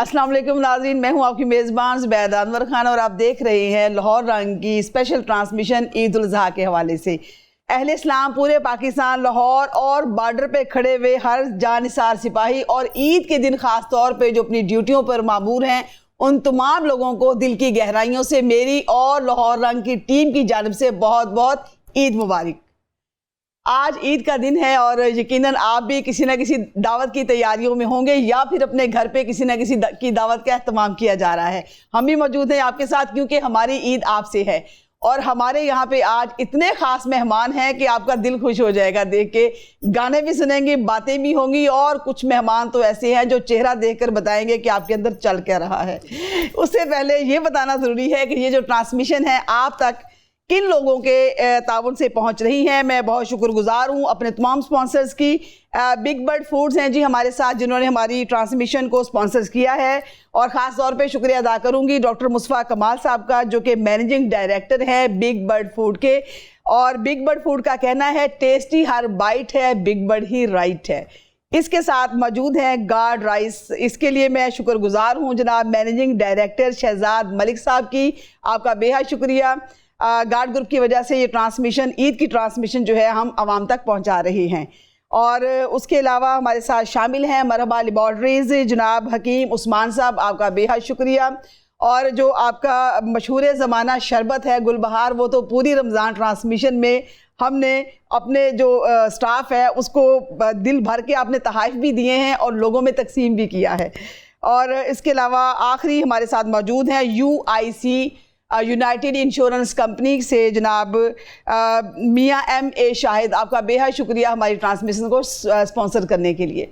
अस्सलाम वालेकुम नाज़रीन, मैं हूं आपकी मेज़बान ज़ुबैदा अनवर खान और आप देख रहे हैं लाहौर रंग की स्पेशल ट्रांसमिशन ईद उल अज़हा के हवाले से। अहले इस्लाम पूरे पाकिस्तान, लाहौर और बॉर्डर पे खड़े हुए हर जानिसार सिपाही और ईद के दिन ख़ास तौर पे जो अपनी ड्यूटियों पर मामूर हैं, उन तमाम लोगों को दिल की गहराइयों से मेरी और लाहौर रंग की टीम की जानिब से बहुत बहुत ईद मुबारक। आज ईद का दिन है और यकीनन आप भी किसी न किसी दावत की तैयारियों में होंगे या फिर अपने घर पे किसी न किसी की दावत का एहतमाम किया जा रहा है। हम भी मौजूद हैं आपके साथ क्योंकि हमारी ईद आपसे है और हमारे यहाँ पे आज इतने ख़ास मेहमान हैं कि आपका दिल खुश हो जाएगा देख के। गाने भी सुनेंगे, बातें भी होंगी और कुछ मेहमान तो ऐसे हैं जो चेहरा देखकर बताएंगे कि आपके अंदर चल क्या रहा है। उससे पहले ये बताना ज़रूरी है कि ये जो ट्रांसमिशन है आप तक किन लोगों के ताउन से पहुंच रही हैं। मैं बहुत शुक्रगुजार हूं अपने तमाम स्पॉन्सर्स की। बिग बर्ड फूड्स हैं जी हमारे साथ, जिन्होंने हमारी ट्रांसमिशन को स्पॉन्सर्स किया है और ख़ास तौर पे शुक्रिया अदा करूंगी डॉक्टर मुस्तफ़ा कमाल साहब का, जो कि मैनेजिंग डायरेक्टर हैं बिग बर्ड फूड के। और बिग बर्ड फूड का कहना है टेस्टी हर बाइट है, बिग बर्ड ही राइट है। इसके साथ मौजूद हैं गार्ड राइस, इसके लिए मैं शुक्रगुजार हूँ जनाब मैनेजिंग डायरेक्टर शहजाद मलिक साहब की, आपका बेहद शुक्रिया। गार्ड ग्रुप की वजह से ये ट्रांसमिशन, ईद की ट्रांसमिशन जो है हम आवाम तक पहुंचा रहे हैं। और उसके अलावा हमारे साथ शामिल हैं मरहबा लेबॉर्ट्रीज़ जनाब हकीम उस्मान साहब, आपका बेहद शुक्रिया। और जो आपका मशहूर ज़माना शरबत है गुलबहार, वो तो पूरी रमज़ान ट्रांसमिशन में हमने अपने जो स्टाफ है उसको दिल भर के आपने तहाइफ भी दिए हैं और लोगों में तकसीम भी किया है। और इसके अलावा आखिरी हमारे साथ मौजूद हैं UIC यूनाइटेड इंश्योरेंस कंपनी से जनाब मियाँ MA शाहिद, आपका बेहद शुक्रिया हमारी ट्रांसमिशन को स्पॉन्सर करने के लिए।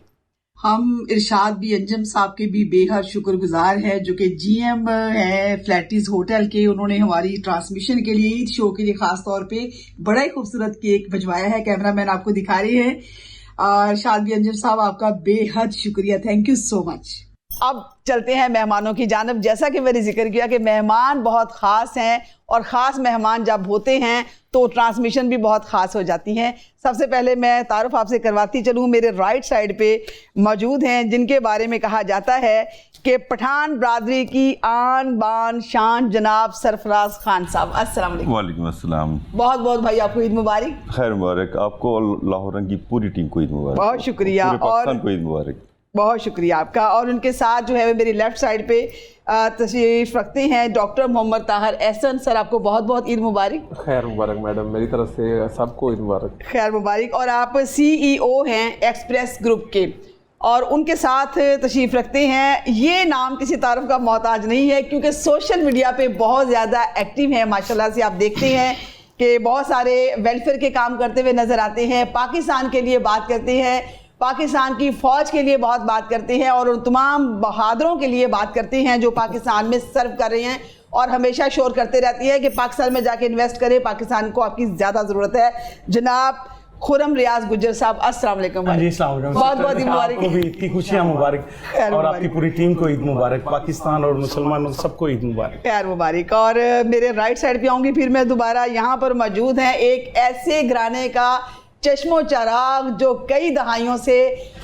हम इरशाद भी अंजम साहब के भी बेहद शुक्रगुजार है, जो कि GM है फ्लैटिस होटल के। उन्होंने हमारी ट्रांसमिशन के लिए, ईद शो के लिए खास तौर पे बड़ा ही खूबसूरत केक भिजवाया है, कैमरामैन आपको दिखा रहे हैं। इरशाद भी अंजम साहब, आपका बेहद शुक्रिया, थैंक यू सो मच। अब चलते हैं मेहमानों की जानब। जैसा कि मैंने जिक्र किया कि मेहमान बहुत ख़ास हैं और ख़ास मेहमान जब होते हैं तो ट्रांसमिशन भी बहुत ख़ास हो जाती हैं। सबसे पहले मैं तारुफ आपसे करवाती चलूँ, मेरे राइट साइड पे मौजूद हैं जिनके बारे में कहा जाता है कि पठान बरादरी की आन बान शान जनाब सरफराज खान साहब। अस्सलाम वालेकुम। वालेकुम अस्सलाम। बहुत बहुत भाई आपको ईद मुबारक। खैर मुबारक आपको और लाहौर रंग की पूरी टीम को ईद मुबारक। बहुत शुक्रिया। और को ईद मुबारक। बहुत शुक्रिया आपका। और उनके साथ जो है मेरी लेफ़्ट साइड पे तशरीफ़ रखते हैं डॉक्टर मोहम्मद ताहर एहसन सर, आपको बहुत बहुत ईद मुबारक। खैर मुबारक मैडम, मेरी तरफ से सबको ईद मुबारक। खैर मुबारक। और आप CEO हैं एक्सप्रेस ग्रुप के और उनके साथ तशरीफ़ रखते हैं, ये नाम किसी तारुफ का मोहताज नहीं है क्योंकि सोशल मीडिया पे बहुत ज़्यादा एक्टिव हैं माशाल्लाह से। आप देखते हैं कि बहुत सारे वेलफेयर के काम करते हुए नज़र आते हैं, पाकिस्तान के लिए बात करते हैं, पाकिस्तान की फ़ौज के लिए बहुत बात करते हैं और उन तमाम बहादुरों के लिए बात करते हैं जो पाकिस्तान में सर्व कर रहे हैं और हमेशा शोर करते रहती है कि पाकिस्तान में जाके इन्वेस्ट करें, पाकिस्तान को आपकी ज़्यादा ज़रूरत है। जनाब खुरम रियाज गुज्जर साहब, अस्सलाम वालेकुम। बहुत बहुत मुबारक। आपको भी इतनी खुशियाँ मुबारक और आपकी पूरी टीम को ईद मुबारक, पाकिस्तान और मुसलमानों सबको ईद मुबारक। खैर मुबारक। और मेरे राइट साइड पे आऊँगी फिर मैं दोबारा, यहाँ पर मौजूद हैं एक ऐसे घराने का चश्मो चराग जो कई दहाइयों से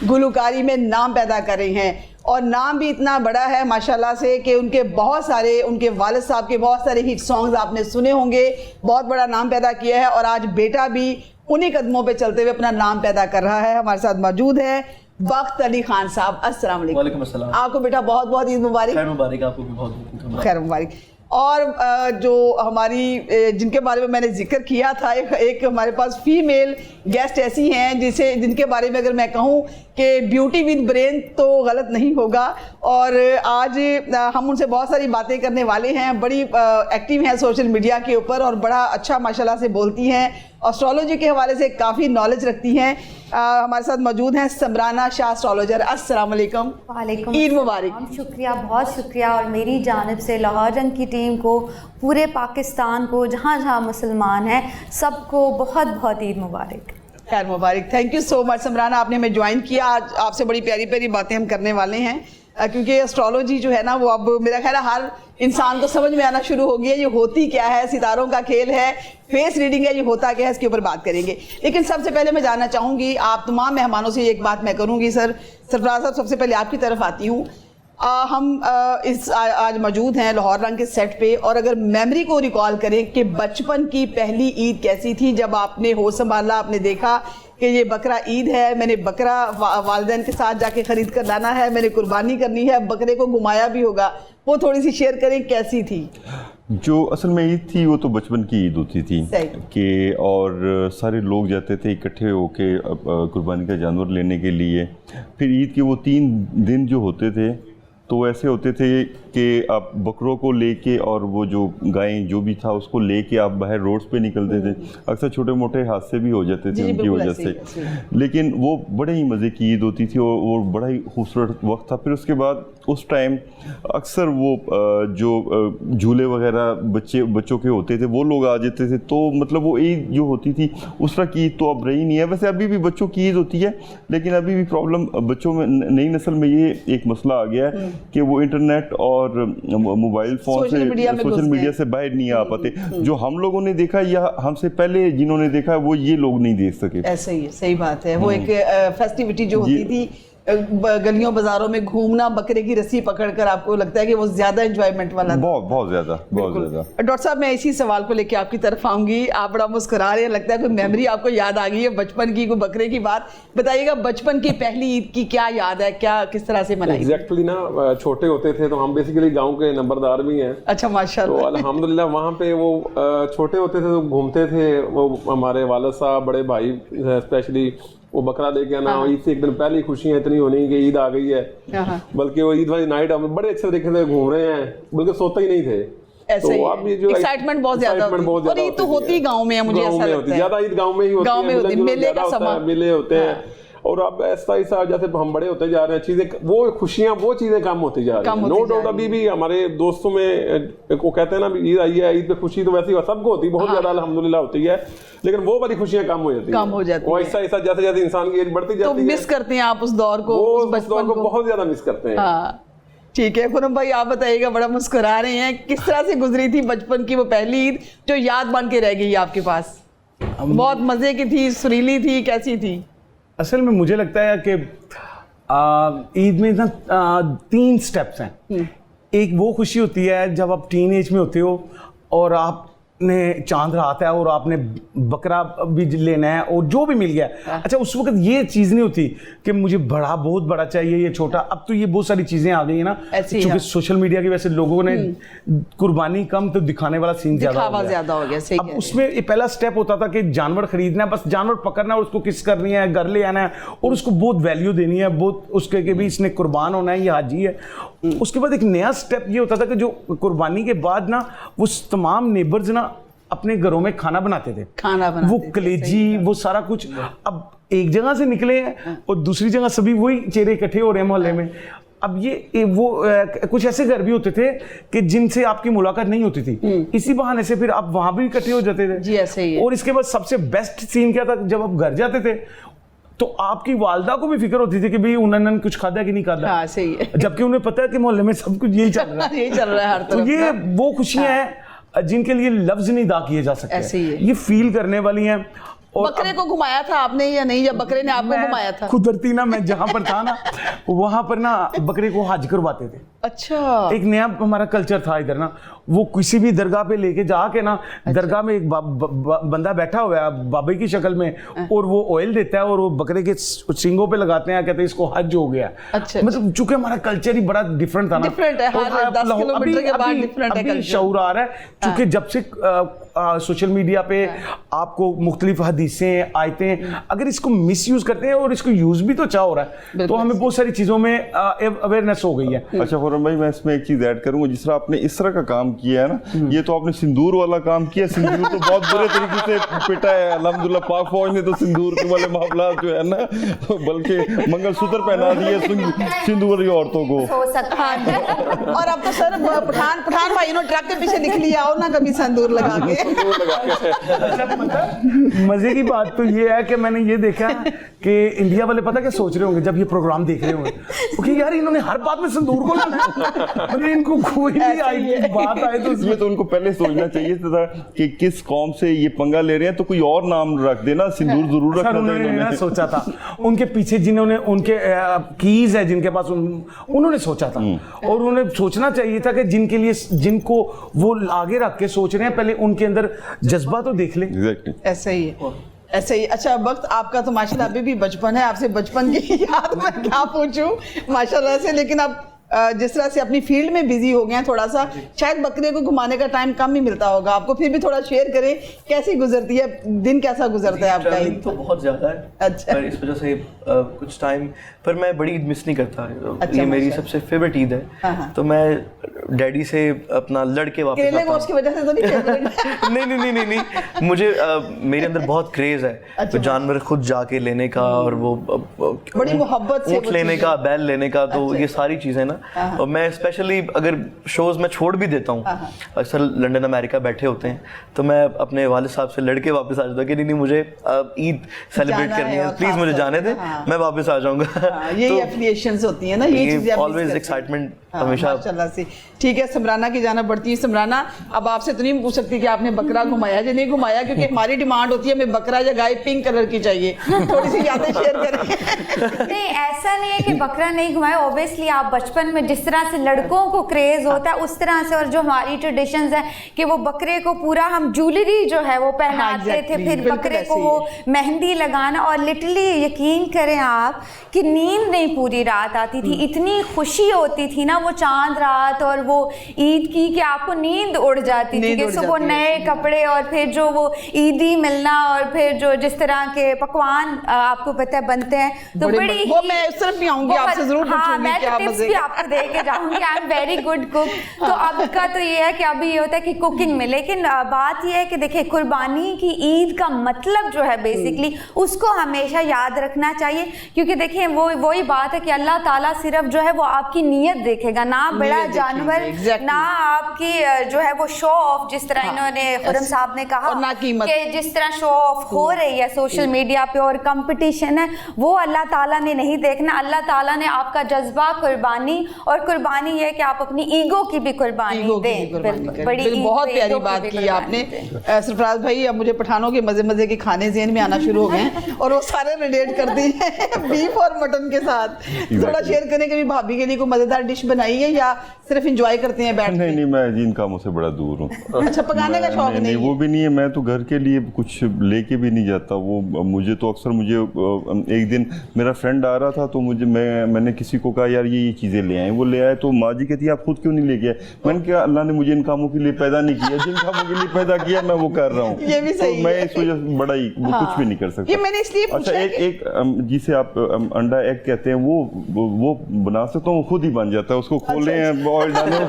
गुलकारी में नाम पैदा कर रहे हैं और नाम भी इतना बड़ा है माशाल्लाह से कि उनके बहुत सारे, उनके वालिद साहब के बहुत सारे हिट सॉन्ग्स आपने सुने होंगे, बहुत बड़ा नाम पैदा किया है और आज बेटा भी उन्हीं कदमों पे चलते हुए अपना नाम पैदा कर रहा है। हमारे साथ मौजूद है वक्त अली खान साहब। अस्सलाम वालेकुम। वालेकुम अस्सलाम। आपको बेटा बहुत बहुत ईद मुबारक। खैर मुबारक, आपको भी बहुत बहुत खैर मुबारक। और जो हमारी जिनके बारे में मैंने जिक्र किया था, एक हमारे पास फीमेल गेस्ट ऐसी हैं जिनके बारे में अगर मैं कहूँ कि ब्यूटी विद ब्रेन तो गलत नहीं होगा। और आज हम उनसे बहुत सारी बातें करने वाले हैं। बड़ी एक्टिव हैं सोशल मीडिया के ऊपर और बड़ा अच्छा माशाल्लाह से बोलती हैं, एस्ट्रोलॉजी के हवाले से काफ़ी नॉलेज रखती हैं। हमारे साथ मौजूद हैं समराना शाह एस्ट्रोलॉजर। अस्सलाम वालेकुम। वालेकुम ईद मुबारक। शुक्रिया, बहुत शुक्रिया। और मेरी जानिब से लाहौर रंग की टीम को, पूरे पाकिस्तान को, जहाँ जहाँ मुसलमान हैं, सबको बहुत बहुत ईद मुबारक। खैर मुबारक। Thank you so much Samrana, आपने हमें ज्वाइन किया। आज आपसे बड़ी प्यारी प्यारी बातें हम करने वाले हैं क्योंकि एस्ट्रोलॉजी जो है ना वो अब मेरा ख्याल है हर इंसान को समझ में आना शुरू हो गया है। ये होती क्या है, सितारों का खेल है, फेस रीडिंग है, ये होता क्या है, इसके ऊपर बात करेंगे। लेकिन सबसे पहले मैं जानना चाहूँगी, आप तमाम मेहमानों से एक बात मैं करूँगी। सरफराज साहब, सबसे पहले आपकी तरफ आती हूँ हम आज मौजूद हैं लाहौर रंग के सेट पे, और अगर मेमोरी को रिकॉल करें कि बचपन की पहली ईद कैसी थी जब आपने होश संभाला, आपने देखा कि ये बकरा ईद है, मैंने बकरा वालिदैन के साथ जाके ख़रीद कर लाना है, मैंने कुर्बानी करनी है, बकरे को घुमाया भी होगा, वो थोड़ी सी शेयर करें कैसी थी? जो असल में ईद थी वो तो बचपन की ईद होती थी कि, और सारे लोग जाते थे इकट्ठे होके कुर्बानी का जानवर लेने के लिए। फिर ईद के वो 3 दिन जो होते थे तो ऐसे होते थे कि आप बकरों को लेके और वो जो गायें जो भी था उसको लेके आप बाहर रोड्स पे निकलते थे। अक्सर छोटे मोटे हादसे भी हो जाते थे उनकी वजह से, लेकिन वो बड़े ही मज़े की ईद होती थी और वो बड़ा ही खूबसूरत वक्त था। फिर उसके बाद उस टाइम अक्सर वो जो झूले वगैरह बच्चों के होते थे वो लोग आ जाते थे, तो मतलब वो ईद जो होती थी उस तरह की ईद तो अब रही नहीं है। वैसे अभी भी बच्चों की ईद होती है, लेकिन अभी भी प्रॉब्लम बच्चों में, नई नस्ल में ये एक मसला आ गया है कि वो इंटरनेट और मोबाइल फ़ोन से, सोशल मीडिया से बाहर नहीं आ पाते। जो हम लोगों ने देखा या हमसे पहले जिन्होंने देखा वो ये लोग नहीं देख सके। ऐसा ही है, सही बात है। वो एक फेस्टिविटी जो होती थी, गलियों बाजारों में घूमना, बकरे की रस्सी पकड़कर, आपको लगता है कि वो ज्यादा एंजॉयमेंट वाला? बहुत ज्यादा। डॉक्टर साहब, मैं इसी सवाल को लेके आपकी तरफ आऊंगी। आप बड़ा मुस्कुरा रहे हैं, लगता है कोई मेमोरी आपको याद आ गई है बचपन की, कोई बकरे की बात बताइएगा। बचपन की पहली ईद की क्या याद है, क्या किस तरह से मनाई? एग्जैक्टली ना, छोटे होते थे तो हम बेसिकली गाँव के नंबरदार भी हैं। अच्छा, माशाल्लाह। तो अल्हम्दुलिल्लाह वहाँ पे वो छोटे होते थे तो घूमते थे, वो हमारे वालिद साहब, बड़े भाई स्पेशली, वो बकरा लेके आना, ईद से एक दिन पहले खुशियां इतनी होनी कि ईद आ गई है, बल्कि वो ईद वाली नाइट हम बड़े अच्छे तरीके से घूम रहे हैं, बल्कि सोते ही नहीं थे। ऐसे तो अब ये जो एक्साइटमेंट बहुत ज्यादा होती है, और ईद तो होती गांव में है, मुझे ऐसा लगता है ज्यादा ईद गांव में ही होती है, मेले का समय, मेले होते हैं। और अब ऐसा ऐसा जैसे हम बड़े होते जा रहे हैं, चीजें, वो खुशियां, वो चीजें कम होती जा रही हैं। नो डाउट अभी भी हमारे दोस्तों में वो कहते हैं ना, ईद आई है, ईद पे खुशी तो वैसी सबको होती है, बहुत ज्यादा अल्हम्दुलिल्लाह होती है, लेकिन वो वाली खुशियां कम हो जाती है। वो ऐसा ऐसा जैसे जैसे इंसान की एज बढ़ती जाती है, मिस करते हैं आप उस दौर को, उस दौर को बहुत ज्यादा मिस करते हैं। ठीक है खुरम भाई, आप बताइएगा, बड़ा मुस्कुरा रहे हैं, किस तरह से गुजरी थी बचपन की वो पहली ईद जो याद बन के रह गई आपके पास? बहुत मजे की थी, सुरीली थी, कैसी थी? असल में मुझे लगता है कि ईद में ना 3 स्टेप्स हैं। एक वो खुशी होती है जब आप टीन एज में होते हो और आपने चांद रात है और आपने बकरा भी लेना है और जो भी मिल गया। अच्छा, उस वक्त ये चीज़ नहीं होती कि मुझे बड़ा, बहुत बड़ा चाहिए, ये छोटा। अब तो ये बहुत सारी चीज़ें आ गई है ना, क्योंकि सोशल मीडिया की वजह से लोगों ने कुर्बानी कम तो दिखाने वाला सीन ज्यादा हो गया। सही अब उसमें ये पहला स्टेप होता था कि जानवर खरीदना है, बस जानवर पकड़ना है और उसको किस करनी है, घर ले आना है और उसको बहुत वैल्यू देनी है, बहुत उसके के भी इसने कुर्बान होना है, ये हाजी है। उसके बाद एक नया स्टेप ये होता था कि जो कुर्बानी के बाद ना वो तमाम नेबर्स ना अपने घरों में खाना बनाते थे, वो कलेजी, वो सारा कुछ। अब एक जगह से निकले हैं और दूसरी जगह सभी वही चेहरे इकट्ठे हो रहे हैं मोहल्ले में। अब ये वो कुछ ऐसे घर भी होते थे कि जिनसे आपकी मुलाकात नहीं होती थी, इसी बहाने से फिर आप वहां भी इकट्ठे हो जाते थे जी, ऐसे ही है। और इसके बाद सबसे बेस्ट सीन क्या था, जब आप घर जाते थे तो आपकी वालदा को भी फिक्र होती थी कि भाई उन्होंने कुछ खादा कि नहीं खादा। हाँ, सही है। जबकि उन्हें पता है कि मोहल्ले में सब कुछ यही चल रहा है यही चल रहा है हर तरफ। तो ये वो खुशियां हैं जिनके लिए लफ्ज नहीं अदा किए जा सकते, ऐसे ही है। ये फील करने वाली हैं। और बकरे को घुमाया था आपने या नहीं, या बकरे ने आपको घुमाया था? कुदरती ना, मैं जहां पर था ना वहां पर ना बकरे को हज करवाते थे। अच्छा, एक नया हमारा कल्चर था इधर ना, वो किसी भी दरगाह पे लेके जाके ना, दरगाह में एक बंदा बैठा हुआ है बाबे की शक्ल में, और वो ऑयल देता है और वो बकरे के सींगों पे लगाते हैं, कहते हैं इसको हज हो गया। अच्छा, मतलब चूंकि हमारा कल्चर ही बड़ा डिफरेंट था ना, डिफरेंट है, हर 10 किलोमीटर के बाद डिफरेंट है कल्चर। शऊर आ रहा है चूंकि जब से सोशल मीडिया पे आपको मुख्तलिफ हदीसें, आयतें, अगर इसको मिस यूज करते हैं और इसको यूज भी तो अच्छा हो रहा है, तो हमें बहुत सारी चीजों में अवेयरनेस हो गई है। अच्छा खुर्रम भाई, मैं इसमें एक चीज ऐड करूंगा, जिस तरह आपने इस तरह का काम किया है ना, ये तो आपने सिंदूर वाला काम किया। सिंदूर तो बहुत बुरे तरीके से पिटा है, अल्हम्दुलिल्लाह पाक फौज ने तो सिंदूर के वाले मामला जो है ना, बल्कि मंगलसूत्र पहना दिए सिंदूर वाली औरतों को। हो सकता है। और अब तो सर पठान भाई ने ट्रक के पीछे लिख लिया हो ना, कभी सिंदूर लगा के। तंदूर लगा के। अच्छा, पता मजे की बात तो ये है कि मैंने ये देखा कि इंडिया वाले पता क्या सोच रहे होंगे जब ये प्रोग्राम देख रहे होंगे, क्योंकि यार इन्होंने हर बात में संदूर को लाना है, मतलब इनको कोई भी आई बात आए तो ये तो उनको पहले सोचना चाहिए था कि किस कौम से ये पंगा ले रहे हैं, तो कोई और नाम रख देना, सिंदूर जरूर रखना था उन्होंने इन्होंने। सोचा था उनके पीछे जिन्होंने उनके कीज है जिनके पास उन्होंने सोचा था, और उन्हें सोचना चाहिए था कि जिनके लिए जिनको वो आगे रख के सोच रहे हैं पहले उनके अंदर जज्बा तो देख ले। Exactly. ऐसा ही है, ऐसे ही। अच्छा, वक्त आपका तो माशाल्लाह अभी भी बचपन है, आपसे बचपन की याद मैं क्या पूछूं माशाल्लाह से, लेकिन आप जिस तरह से अपनी फील्ड में बिजी हो गए हैं, थोड़ा सा शायद बकरे को घुमाने का टाइम कम ही मिलता होगा आपको, फिर भी थोड़ा शेयर करें कैसी गुजरती है दिन, कैसा गुजरता है आपका ट्रैवलिंग ईद? तो बहुत ज़्यादा है। अच्छा। पर इस वजह से कुछ टाइम पर मैं बड़ी ईद मिस नहीं करता। अच्छा, ये मेरी माशाल्लाह। सबसे फेवरेट ईद है। तो मैं डैडी से अपना लड़के वापस केले आता गोश्त की वजह से तो नहीं favorite? नहीं मुझे मेरे अंदर बहुत क्रेज है अच्छा, जानवर खुद जाके लेने का, और वो बड़ी मोहब्बत से ऊँट वो लेने चीज़ें। का, बैल लेने का, तो अच्छा। ये सारी चीज़ें ना, और मैं स्पेशली अगर शोज में छोड़ भी देता हूँ, अक्सर लंदन अमेरिका बैठे होते हैं, तो मैं अपने वालिद साहब से लड़के वापस आ जाता हूँ कि नहीं मुझे ईद सेलिब्रेट जाना करनी है है, और प्लीज खास मुझे तौर जाने पे, दें, हाँ। मैं वापस आ जाऊंगा। यही एफिलिएशंस होती है ना, ये चीजें आप miss ऑलवेज करते हैं। एक्साइटमेंट हाँ, हमेशा। माशाल्लाह से। ठीक है, समराना की जाना बढ़ती है। समराना, अब आपसे तो नहीं पूछ सकती कि आपने बकरा घुमाया या नहीं घुमाया, क्योंकि हमारी डिमांड होती है हमें बकरा या गाय पिंक कलर की चाहिए, थोड़ी सी यादें शेयर करें। नहीं, ऐसा नहीं है कि बकरा नहीं घुमाया। ऑब्वियसली आप बचपन में जिस तरह से लड़कों को क्रेज होता है उस तरह से, और जो हमारी ट्रेडिशंस है कि वो बकरे को पूरा हम ज्वेलरी जो है वो पहनाते थे, exactly, फिर बिल्कुल बकरे ऐसे को ही वो मेहंदी लगाना, और लिटरली यकीन करें आप कि नींद नहीं पूरी रात आती थी, इतनी खुशी होती थी ना वो चांद रात और वो ईद की, कि आपको नींद उड़ जाती थी कि सुबह नए कपड़े, और फिर जो वो ईदी मिलना, और फिर जो जिस तरह के पकवान आपको पता है बनते हैं, तो बड़ी वो मैं उस तरफ भी आऊंगी, आपसे जरूर हाँ, पूछूंगी मैं क्या तो टिप्स मजे भी आपको दे के जाऊंगी। I am very good cook. तो अब का तो ये है कि अभी ये होता है कि कुकिंग में, लेकिन बात ये है कि देखिए कुर्बानी की ईद का मतलब जो है बेसिकली उसको हमेशा याद रखना चाहिए, क्योंकि देखिए वही बात है कि अल्लाह ताला सिर्फ जो है वो आपकी नीयत देखेगा, ना बड़ा जानवर, ना आपकी जो है वो शो ऑफ, जिस तरह इन्होंने खुरम साहब ने कहा, और ना कीमत। कि जिस तरह शो ऑफ हो रही है सोशल मीडिया पे और कंपटीशन है, वो अल्लाह ताला ने नहीं देखना। अल्लाह ताला ने आपका जज्बा कुर्बानी, और कुर्बानी ये है कि आप अपनी ईगो की भी कुर्बानी दें। बड़ी बहुत प्यारी बात की आपने सरफराज भाई। अब मुझे पठानों के मजे मजे के खाने ज़हन में आना शुरू हो गए हैं और वो सारे रिलेट करते हैं बीफ और मटन के साथ। थोड़ा शेयर करें कि भाभी के लिए कोई मजेदार डिश बनाई है या सिर्फ एंजॉय करते हैं बैठ के? नहीं, मैं जिन कामों से बड़ा दूर हूँ। अच्छा, पकाने का शौक नहीं? वो भी नहीं है, मैं तो घर के लिए कुछ लेके भी नहीं जाता। वो मुझे तो अक्सर एक दिन मेरा फ्रेंड आ रहा था तो मैंने किसी को कहा यार ये चीज़ें ले आए, वो ले आए तो माँ जी कहती है आप खुद क्यों नहीं लेके आए? मैंने कहा अल्लाह ने मुझे इन कामों के लिए पैदा नहीं किया, जिन कामों के लिए पैदा किया मैं वो कर रहा हूँ। ये भी सही तो मैं इस वजह से बड़ा ही कुछ भी नहीं कर सकता। ये मैंने इसलिए अच्छा, एक जिसे आप अंडा एग कहते हैं वो बना सकता हूँ, वो खुद ही बन जाता है, उसको खोले ऑयल डालो,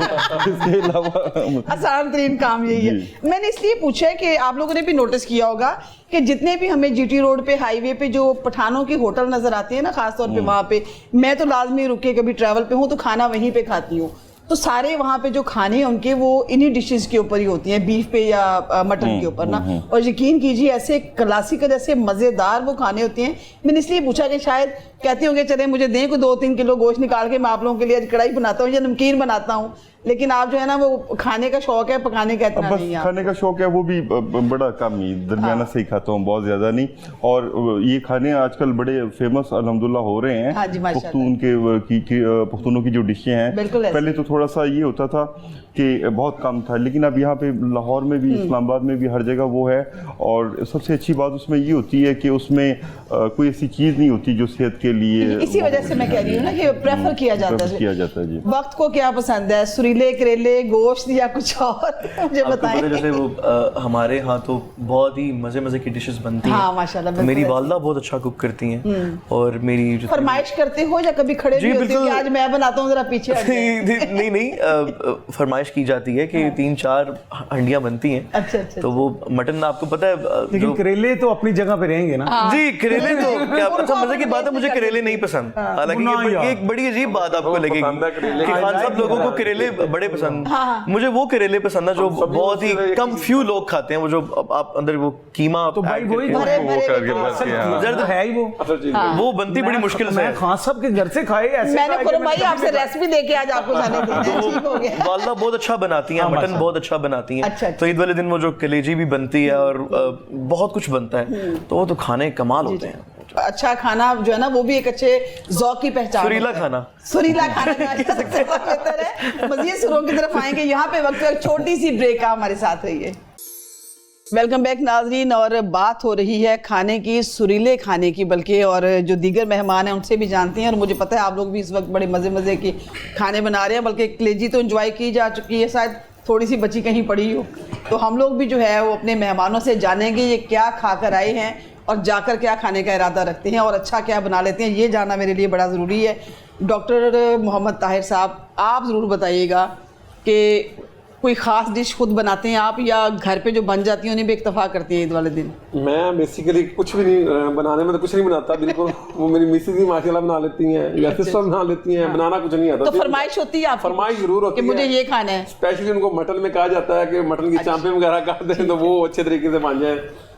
इसके अलावा आसान तरीन काम यही है। मैंने इसलिए पूछा है कि आप लोगों ने भी नोटिस किया होगा कि जितने भी हमें जीटी रोड पे हाईवे पे जो पठानों के होटल नजर आते हैं ना, खासतौर पे वहाँ पे मैं तो लाजमी रुके कभी ट्रैवल पे हूँ तो खाना वहीं पे खाती हूँ, तो सारे वहाँ पे जो खाने हैं उनके वो इन्हीं डिशेस के ऊपर ही होती हैं, बीफ पे या मटन के ऊपर ना। और यकीन कीजिए ऐसे क्लासिकल ऐसे मज़ेदार वो खाने होते हैं। मैंने इसलिए पूछा कि शायद कहते होंगे चले मुझे दें कोई 2-3 किलो गोश्त निकाल के मैं आप लोगों के लिए कढ़ाई बनाता हूँ या नमकीन बनाता हूँ, लेकिन आप जो है ना वो खाने का शौक है, पकाने का इतना बस नहीं है। खाने का शौक है वो भी बड़ा कम ही दरमियाना से ही खाता हूँ, बहुत ज्यादा नहीं। और ये खाने आजकल बड़े फेमस अल्हम्दुलिल्लाह हो रहे हैं। हाँ जी, पुख्तूनों की जो डिशें हैं, पहले तो थोड़ा सा ये होता था कि बहुत कम था, लेकिन अब यहाँ पे लाहौर में भी, इस्लामाबाद में भी हर जगह वो है। और सबसे अच्छी बात उसमें ये होती है कि उसमें कोई ऐसी चीज़ नहीं होती जो सेहत के लिए, इसी वजह से मैं कह रही हूँ ना कि प्रेफर किया जाता है। जी। वक्त को क्या पसंद है, सुरीले करेले, गोश्त या कुछ और? मुझे बताएं। जैसे वो हमारे यहाँ तो बहुत ही मजे की डिशेस बनती हैं। हाँ, माशाल्लाह, तो मेरी वालदा बहुत अच्छा कुक करती हैं, और मेरी फरमाइश करते हो या कभी खड़े भी होते हो कि आज मैं बनाता हूँ जरा पीछे हट जाए? नहीं, फरमाइश की जाती है कि 3-4 हंडियां बनती हैं। अच्छा, तो वो मटन आपको पता है, लेकिन करेले तो अपनी जगह पे रहेंगे ना। जी, करेले तो क्या अच्छा मजे की बात है, मुझे करेले नहीं पसंद। हालांकि ये एक बड़ी अजीब बात आपको लगेगी कि खान साहब लोगों को करेले बड़े पसंद, मुझे वो करेले पसंद है जो बहुत ही कम फ्यू लोग खाते हैं, वो जो आप अंदर वो कीमा तो भाई वही दर्द है ही वो बनती बड़ी मुश्किल से। खान साहब के घर से खाए ऐसे, मैंने खुरम भाई आपसे रेसिपी लेके आज आपको जाने दी है, ठीक हो गया। वालदा बहुत अच्छा बनाती हैं, मटन बहुत अच्छा बनाती हैं। अच्छा। तो ईद वाले दिन वो जो कलेजी भी बनती है और बहुत कुछ बनता है, तो वो तो खाने कमाल होते हैं। अच्छा खाना जो है ना वो भी एक अच्छे ज़ौक़ की पहचान, सुरीला खाना, सुरीला खाना कहा जा सकता है, बेहतर है। मज़ीद सुरों की तरफ आएंगे, यहाँ पे वक्त एक छोटी सी ब्रेक का हमारे साथ रहिए। वेलकम बैक नाजरीन, और बात हो रही है खाने की, सुरीले खाने की, बल्कि और जो दीगर मेहमान हैं उनसे भी जानते हैं, और मुझे पता है आप लोग भी इस वक्त बड़े मज़े की खाने बना रहे हैं, बल्कि कलेजी तो एंजॉय की जा चुकी है, शायद थोड़ी सी बची कहीं पड़ी हो, तो हम लोग भी जो है वो अपने मेहमानों से जानेंगे ये क्या खा कर आए हैं और जाकर क्या खाने का इरादा रखते हैं और अच्छा क्या बना लेते हैं, ये जानना मेरे लिए बड़ा ज़रूरी है। डॉक्टर मोहम्मद ताहिर साहब, आप ज़रूर बताइएगा कि कोई ख़ास डिश खुद बनाते हैं आप, या घर पे जो बन जाती हैं उन्हें भी इक्तफा करती हैं ईद वाले दिन? मैं बेसिकली कुछ भी नहीं बनाने में तो कुछ नहीं बनाता बिल्कुल। वो मेरी मिसेज ही माशाल्लाह बना लेती हैं या सिस्टर बना लेती हैं, बनाना कुछ नहीं आता। तो फरमाइश होती है आपकी? फरमाइश जरूर होती है कि मुझे ये खाना है। स्पेशली उनको मटन में कहा जाता है कि मटन की चांपे वगैरह कर दें तो वो अच्छे तरीके से बन जाए,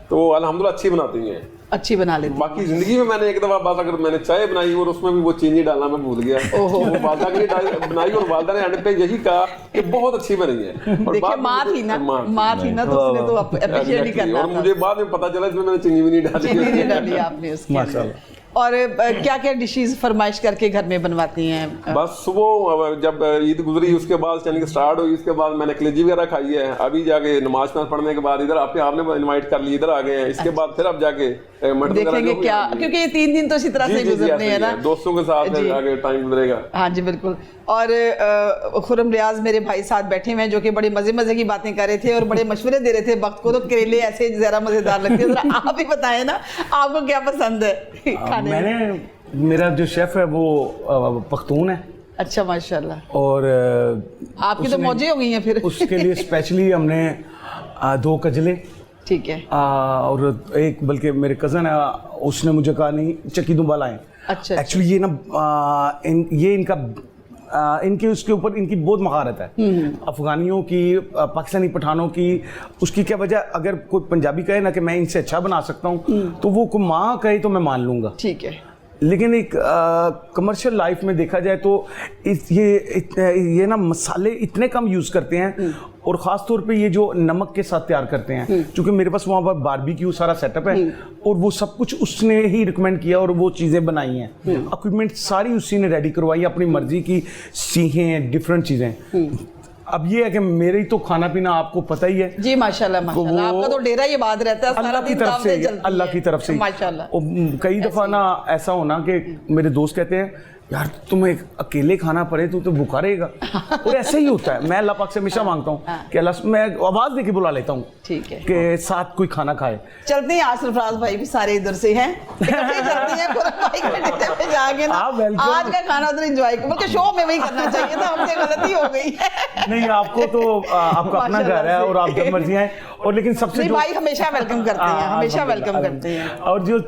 तो वो अल्हम्दुलिल्लाह अच्छी बनाती हैं, अच्छी बना लेती। बाकी जिंदगी में मैंने एक दफा बात, अगर मैंने चाय बनाई और उसमें भी वो चीनी डालना मैं भूल गया, वो वालदा के लिए बनाई और वालदा ने एंड पे यही कहा कि बहुत अच्छी बनी है। और देखिए माँ थी ना तो उसने तो अप्रिशिएट ही करना और मुझे बाद में पता चला इसमें मैंने चीनी भी नहीं डाली, चीनी नहीं डाली आपने उसके अंदर। और क्या क्या डिशेस फरमाइश करके घर में बनवाती हैं? बस सुबह जब ईद गुजरी उसके बाद यानी कि स्टार्ट हुई, उसके बाद मैंने कलेजी वगैरह खाई है, अभी जाके नमाज पढ़ने के बाद इधर आपने इनवाइट कर ली, इधर आ गए हैं, इसके बाद फिर अब जाके मटन देखेंगे क्या, क्योंकि ये 3 दिन तो इसी तरह से गुजरने हैं ना, दोस्तों के साथ आगे टाइम गुजरेगा। हाँ जी बिल्कुल। और खुरम रियाज मेरे भाई साथ बैठे हुए हैं जो कि बड़ी मजे की बातें कर रहे थे और बड़े मशवरे दे रहे थे वक्त को, तो करेले ऐसे ज़रा मज़ेदार लगते हैं, आप ही बताएं ना आपको क्या पसंद है खाने में? मेरा जो शेफ है वो पख्तून है। अच्छा माशाल्लाह। और आपकी तो मौजें हो गई हैं फिर। उसके लिए स्पेशली हमने 2 कजले, ठीक है, और एक बल्कि मेरे कज़न है उसने मुझे कहा नहीं चक्की दुम्बा लाएं। अच्छा। एक्चुअली ये ना इनके उसके ऊपर इनकी बहुत महारत है, अफगानियों की, पाकिस्तानी पठानों की। उसकी क्या वजह, अगर कोई पंजाबी कहे ना कि मैं इनसे अच्छा बना सकता हूँ तो वो को माँ कहे तो मैं मान लूँगा, ठीक है, लेकिन एक कमर्शियल लाइफ में देखा जाए तो ये ना मसाले इतने कम यूज़ करते हैं, और ख़ास तौर पे ये जो नमक के साथ तैयार करते हैं, क्योंकि मेरे पास वहाँ पर बारबेक्यू सारा सेटअप है और वो सब कुछ उसने ही रिकमेंड किया और वो चीज़ें बनाई हैं, इक्विपमेंट सारी उसी ने रेडी करवाई, अपनी मर्जी की सीखें डिफरेंट चीज़ें। अब ये है कि मेरे ही तो खाना पीना आपको पता ही है जी, माशाल्लाह माशाल्लाह, आपका तो डेरा ये बात रहता है सारा दिन, अल्लाह की तरफ से माशाल्लाह। कई दफ़ा ना ऐसा होना कि मेरे दोस्त कहते हैं यार तुम्हें अकेले खाना पड़े तो भूखा रहेगा, और ऐसे ही होता है। मैं अल्लाह पाक से हमेशा मांगता हूँ कि अल्लाह, मैं आवाज़ देके बुला लेता हूँ, ठीक है, कि साथ कोई खाना खाए। चलते हैं, आज सरफराज भाई भी सारे इधर से हैं, जाके ना आज का खाना उधर एंजॉय करो, बल्कि शो में वही करना चाहिए था, हमसे गलती हो गई है। नहीं, आपको तो आपका अपना घर है और आप जब मर्जी आए, और लेकिन सबसे भाई हमेशा वेलकम करते हैं, हमेशा वेलकम करते हैं। और जो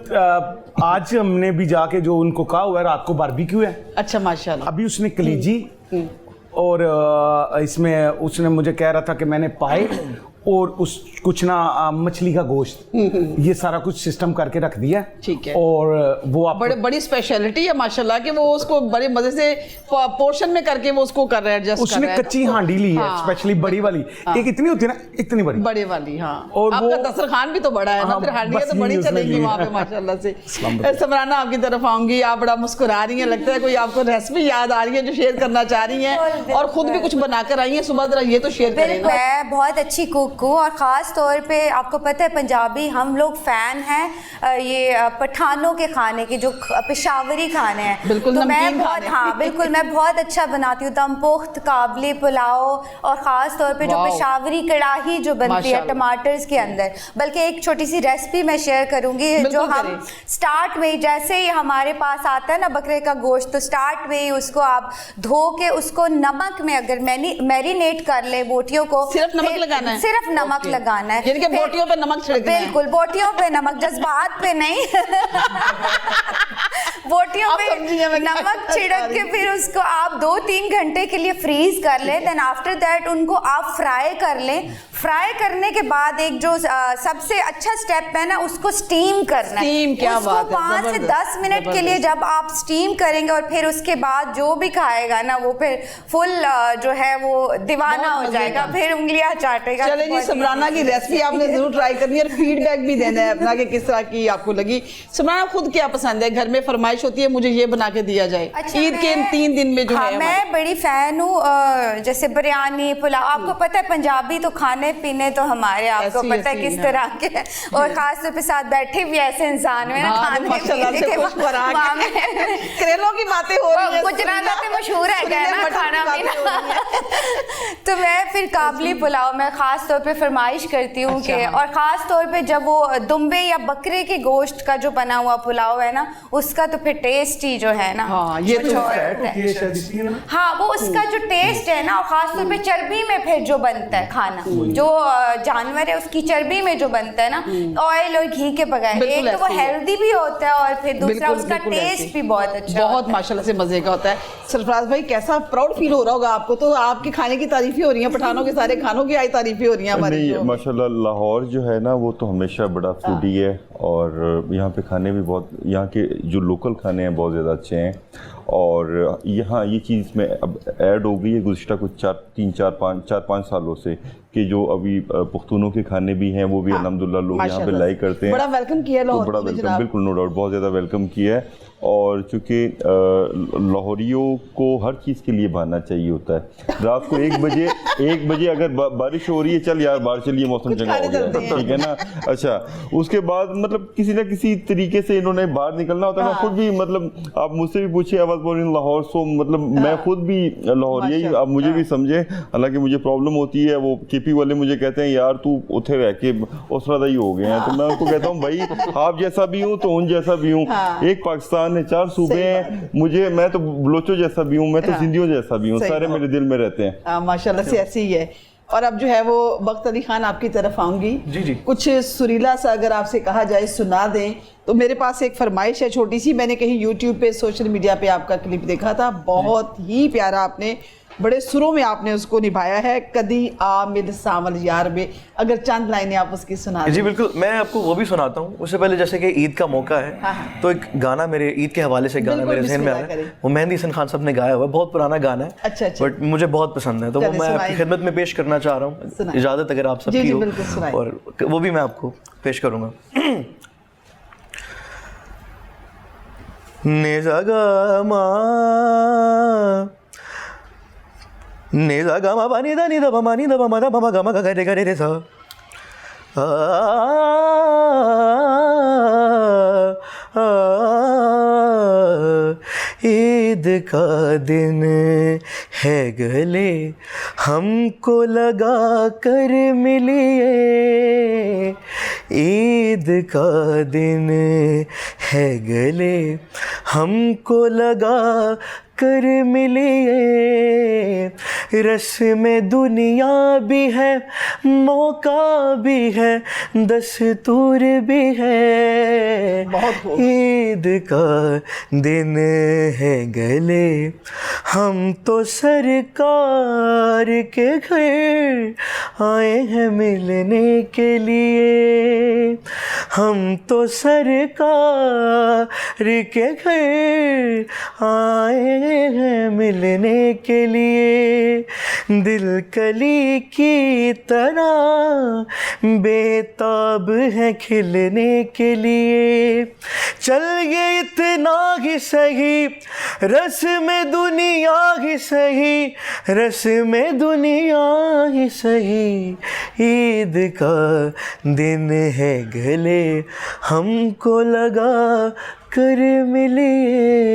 आज हमने भी जाके जो उनको कहा हुआ है, रात को बारबेक्यू है। अच्छा माशाल्लाह। अभी उसने कलेजी और इसमें उसने मुझे कह रहा था कि मैंने पाए और उस कुछ ना मछली का गोश्त, ये सारा कुछ सिस्टम करके रख दिया, ठीक है, और वो आप बड़ी स्पेशलिटी है माशाल्लाह कि वो उसको बड़े मजे से पोर्शन में करके वो उसको कर रहे हैं, एडजस्ट कर रहे हैं। उसने कच्ची हांडी ली है, स्पेशली बड़ी वाली, एक इतनी होती है ना, इतनी बड़ी वाली, हाँ, और आपका दस्तरखान भी तो बड़ा है ना, फिर हांडियां तो बड़ी चलेंगी वहाँ पे माशाल्लाह से। समराना आपकी तरफ आऊंगी, आप बड़ा मुस्कुरा रही हैं, लगता है कोई आपको रेसिपी याद आ रही है जो शेयर करना चाह रही हैं, और खुद भी कुछ बनाकर आई हैं, सुबह जरा ये तो शेयर करें। मैं बहुत अच्छी कुक हूँ, और ख़ास तौर पे आपको पता है पंजाबी हम लोग फ़ैन हैं ये पठानों के खाने के, जो पेशावरी खाने हैं, बिल्कुल, तो मैं बहुत, हाँ बिल्कुल, मैं बहुत अच्छा बनाती हूँ दम पुख्त, काबली पुलाव, और ख़ास तौर पे जो पेशावरी कढ़ाई जो बनती है टमाटर्स के अंदर। बल्कि एक छोटी सी रेसिपी मैं शेयर करूँगी, जो हम स्टार्ट में जैसे ही हमारे पास आता है ना बकरे का गोश्त, तो स्टार्ट में ही उसको आप धो के उसको नमक में अगर मैरिनेट कर ले बोटियों को, सिर्फ नमक लगाना है, सिर्फ नमक लगाना है, जिनके बोटियों पे नमक छिड़कना है, बिल्कुल बोटियों पे नमक, जज्बात पे नहीं। बोटियों आप पे समझिए मैं क्या नमक छिड़क के फिर उसको आप 2-3 घंटे के लिए फ्रीज कर लें, देन आफ्टर दैट उनको आप फ्राई कर लें। फ्राई करने के बाद एक जो सबसे अच्छा स्टेप है ना, उसको स्टीम करना है। स्टीम, क्या उसको बात है, 5 से 10 मिनट के लिए जब आप स्टीम करेंगे और फिर उसके बाद जो भी खाएगा ना वो फिर फुल जो है वो दीवाना हो जाएगा, फिर उंगलियां चाटेगा। चले जी, समराना की रेसिपी आपने जरूर ट्राई करनी है और फीडबैक भी देना है अपना कि किस तरह की आपको लगी। समराना खुद क्या पसंद है? घर में फरमाइश होती है मुझे ये बना के दिया जाए, अच्छा, ईद के इन 3 दिन में जो है मैं बड़ी फैन हूँ जैसे बिरयानी, पुलाव। आपको पता है पंजाबी तो खाने पीने तो हमारे आपको पता है किस तरह के हैं, और खास तौर पे साथ बैठे भी ऐसे इंसान में ना खाने पीने के करेलों की बातें हो रही है, गुजरात में मशहूर है ना खाना पीना। तो मैं फिर काबली पुलाव में खास तौर पे फरमाइश करती हूँ कि, और खास तौर पे जब वो दुम्बे या बकरे के गोश्त का जो बना हुआ पुलाव है ना, उसका तो फिर टेस्ट ही जो है ना, ये तो हाँ वो उसका जो टेस्ट है ना, और खास तौर पे चर्बी में फिर जो बनता है खाना, जो जानवर है उसकी चर्बी में जो बनता है ना, ऑयल और घी के बगैर, एक तो वो हेल्दी भी होता है और फिर दूसरा उसका टेस्ट भी बहुत अच्छा, बहुत माशाल्लाह से मजे का होता है। सरफराज भाई कैसा प्राउड फील हो रहा होगा आपको, तो आपके खाने की तारीफें हो रही हैं, पठानों के सारे खानों की आई तारीफें हो रही हैं हमारी। नहीं माशाल्लाह, लाहौर जो है ना वो तो हमेशा बड़ा फूडी है, और यहाँ पे खाने भी बहुत, यहाँ के जो लोकल खाने हैं बहुत ज़्यादा अच्छे हैं, और यहाँ ये चीज़ में अब ऐड हो गई है गुज़िश्ता कुछ 4-5 सालों से कि जो अभी पुख्तूनों के खाने भी हैं वो भी अल्हम्दुलिल्लाह लोग यहाँ पे लाइक करते हैं। बड़ा वेलकम किया लाहौर, तो बड़ा वेलकम, बिल्कुल नो डाउट, बहुत ज़्यादा वेलकम किया है। और चूँकि लाहौरियों को हर चीज़ के लिए बहाना चाहिए होता है। रात को 1 बजे अगर बारिश हो रही है, चल यार बाहर चलिए, मौसम चंगा हो गया, ठीक है ना। अच्छा, उसके बाद मतलब किसी ना किसी तरीके से इन्होंने बाहर निकलना होता है। मैं खुद भी मतलब आप मुझसे भी पूछिए, I was born in Lahore, so मतलब मैं खुद भी लाहौरिया, आप मुझे भी समझे, हालांकि मुझे प्रॉब्लम होती है। वो केपी वाले मुझे कहते हैं यार तू उथे रह के औसरादा ही हो गए हैं, तो मैं उनको कहता हूँ भाई आप जैसा भी हूँ तो उन जैसा भी हूँ। एक पाकिस्तान है, 4 सूबे हैं, मैं तो बलोचों जैसा भी हूँ, मैं तो सिंधियों जैसा भी हूँ, सारे मेरे दिल में रहते हैं। माशाल्लाह से ऐसे ही है। और अब जो है वो बख्त अली खान आपकी तरफ आऊंगी। जी। कुछ सुरीला सा अगर आपसे कहा जाए सुना दें, तो मेरे पास एक फरमाइश है छोटी सी। मैंने कहीं यूट्यूब पे, सोशल मीडिया पे आपका क्लिप देखा था, बहुत ही प्यारा, आपने बड़े सुरों में आपने उसको निभाया है। कदी आमिद सावल यार में, अगर चंद लाइनें आप उसकी सुना दें। जी बिल्कुल, मैं आपको वो भी सुनाता हूँ। उससे पहले जैसे कि ईद का मौका है, तो एक गाना मेरे ईद के हवाले से गाना मेरे ज़हन में आया है, वो मेहंदी हसन खान साहब ने गाया हुआ है, बहुत पुराना गाना है, अच्छा। बट मुझे बहुत पसंद है, तो वो मैं आपकी खिदमत में पेश करना चाह रहा हूँ, इजाज़त अगर आप सबकी हो, और वो भी मैं आपको पेश करूँगा। Neza gama bani da ni da ba mani da ba ma da ba ma gama ga re ga re sa. Eid का दिन है गले हमको लगा कर मिलिए, ईद का दिन है गले हमको लगा कर मिलिए, रस्म दुनिया भी है, मौका भी है, दस्तूर भी है, ईद का दिन है गले हम तो सरकार के घर आए हैं मिलने के लिए, हम तो सरकार के घर आए हैं मिलने के लिए, दिल कली की तरह बेताब है खिलने के लिए, चल ये इतना ही सही रस्म दुनिया ही सही, रस्म दुनिया ही सही, ईद का दिन है गले हमको लगा कर मिलिए।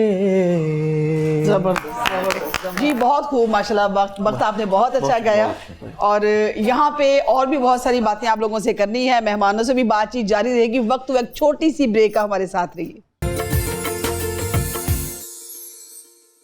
जबरदस्त जी, बहुत खूब माशाल्लाह। वक्त आपने बहुत अच्छा गाया, और यहाँ पे और भी बहुत सारी बातें आप लोगों से करनी है, मेहमानों से भी बातचीत जारी रहेगी। वक्त एक छोटी सी ब्रेक का, हमारे साथ रहिए।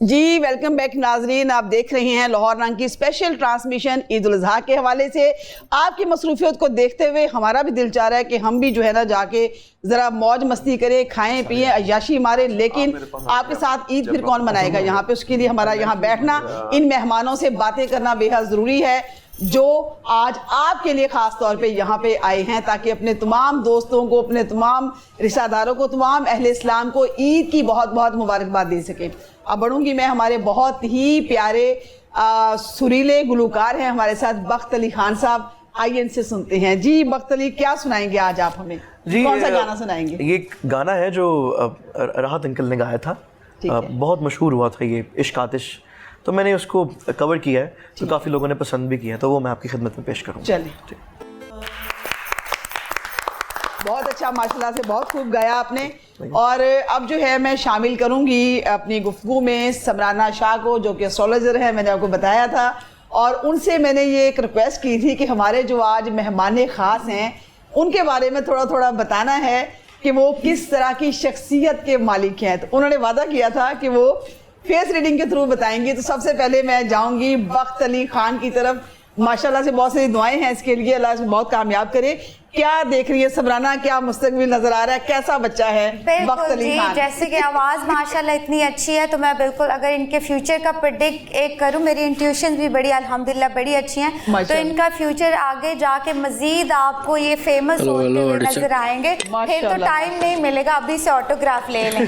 जी वेलकम बैक नाजरीन, आप देख रहे हैं लाहौर रंग की स्पेशल ट्रांसमिशन ईद उल अज़हा के हवाले से। आपकी मसरूफियत को देखते हुए हमारा भी दिल चाह रहा है कि हम भी जो है ना जाके ज़रा मौज मस्ती करें, खाएं पिएं, अय्याशी मारें, लेकिन आपके साथ ईद फिर कौन मनाएगा यहाँ पे। उसके लिए हमारा यहाँ बैठना, इन मेहमानों से बातें करना बेहद ज़रूरी है जो आज आपके लिए ख़ास तौर पे यहाँ पे आए हैं, ताकि अपने तमाम दोस्तों को, अपने तमाम रिश्तेदारों को, तमाम अहले इस्लाम को ईद की बहुत बहुत मुबारकबाद दे सके। अब बढ़ूंगी मैं, हमारे बहुत ही प्यारे सुरीले गुलकार हैं हमारे साथ, बख्त अली खान साहब। आइए इनसे सुनते हैं। जी बख्त अली, क्या सुनाएंगे आज आप हमें? जी कौन सा गाना सुनाएंगे? ये एक गाना है जो राहत अंकल ने गाया था, बहुत मशहूर हुआ था ये, इश्क आतिश। तो मैंने उसको कवर किया है, तो काफ़ी लोगों ने पसंद भी किया, तो वो मैं आपकी खिदमत में पेश करूँगा। चलिए, बहुत अच्छा, माशाल्लाह से बहुत खूब गाया आपने। और अब जो है मैं शामिल करूंगी अपनी गुफ्तगू में समराना शाह को, जो कि एस्ट्रोलॉजर है, मैंने आपको बताया था। और उनसे मैंने ये एक रिक्वेस्ट की थी कि हमारे जो आज मेहमान ख़ास हैं उनके बारे में थोड़ा थोड़ा बताना है कि वो किस तरह की शख्सियत के मालिक हैं। तो उन्होंने वादा किया था कि वो फेस रीडिंग के थ्रू बताएंगे। तो सबसे पहले मैं जाऊंगी बख्त अली खान की तरफ। माशाल्लाह से बहुत सारी दुआएं हैं इसके लिए, अल्लाह इसको बहुत कामयाब करे। क्या देख रही है समराना, क्या मुस्तकबिल नजर आ रहा है, कैसा बच्चा है बख्त अली खान? जैसे कि आवाज़ माशाल्लाह इतनी अच्छी है, तो मैं बिल्कुल अगर इनके फ्यूचर का प्रेडिक्ट एक करूं, मेरी इंट्यूशन भी बड़ी अल्हम्दुलिल्लाह बड़ी अच्छी हैं, तो इनका फ्यूचर आगे जाके मजीद आपको ये फेमस होते हुए नजर आएंगे। फिर तो टाइम नहीं मिलेगा, अभी से ऑटोग्राफ ले लें।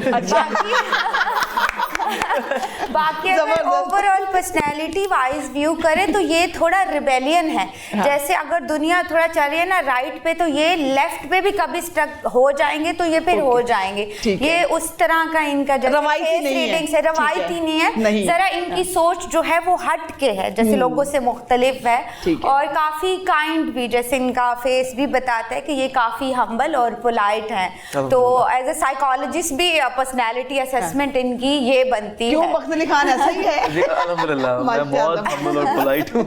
बाकी अगर ओवरऑल पर्सनैलिटी वाइज व्यू करें तो ये थोड़ा रिबेलियन है। जैसे अगर दुनिया थोड़ा चल रही है ना राइट पे, तो ये लेफ्ट पे भी कभी स्टक हो जाएंगे, तो ये फिर हो जाएंगे। ये उस तरह का इनका रीडिंग से रवायती नहीं है, जरा इनकी सोच जो है वो हट के है, जैसे लोगों से मुख्तलिफ है, और काफी काइंड भी, जैसे इनका फेस भी बताता है कि ये काफी हम्बल और पोलाइट है। तो एज ए साइकोलॉजिस्ट भी पर्सनैलिटी असेसमेंट इनकी ये बनती क्यों है। बख्त अली खान ऐसा ही है? अल्हम्दुलिल्लाह, मैं बहुत हम्बल और पोलाइट हूँ।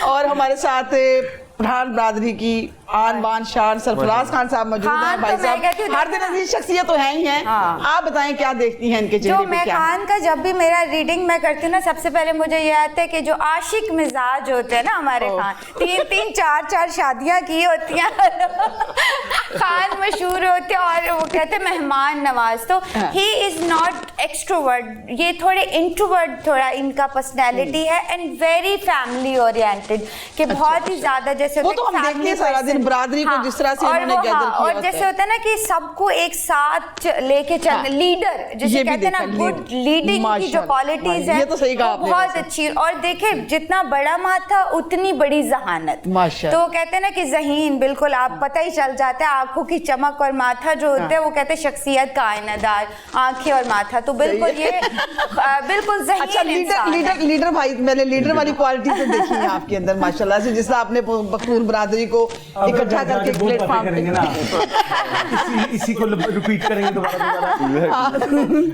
और हमारे साथ पठान बरादरी की आन बान शान सरफराज खान साहब मौजूद हैं। भाई साहब हर दिन अजीज शख्सियत तो है ही हैं। आप बताएं क्या देखती हैं इनके चेहरे पे? जो मैं खान का जब भी मेरा रीडिंग मैं करती हूँ ना, सबसे पहले मुझे ये आता है कि जो आशिक मिजाज होते हैं ना हमारे खान, 3-3 4-4 शादियां की होती हैं। खान मशहूर होते हैं और वो कहते हैं मेहमान नवाज। तो ही इज नॉट एक्सट्रोवर्ट, ये थोड़े इंट्रोवर्ट थोड़ा इनका पर्सनैलिटी है, एंड वेरी फैमिली ओरिएंटेड, कि बहुत ही ज्यादा जैसे वो तो हम देखते हैं सारा दिन बरादरी को जिस तरह से उन्होंने गैदर किया और जैसे होता है ना कि सबको एक साथ लेके चलना, लीडर जिसे कहते हैं ना, गुड लीडिंग की जो क्वालिटीज है, ये तो सही कहा आपने, बहुत अच्छी। और देखे जितना बड़ा माथा उतनी बड़ी जहानत, तो वो कहते हैं ना कि जहीन, बिल्कुल आप पता ही चल जाता है आंखों की चमक, और माथा जो होता है वो कहते हैं शख्सियत का आईनादार, आंखें और माथा, तो बिल्कुल ये बिल्कुल जहीन। अच्छा, लीडर भाई, मैंने लीडर वाली क्वालिटी तो देखी है आपके अंदर माशाल्लाह से, जिससे आपने बखूर बरादरी को इकट्ठा करके प्लेटफॉर्म करेंगे ना, इसी को रिपीट करेंगे दोबारा।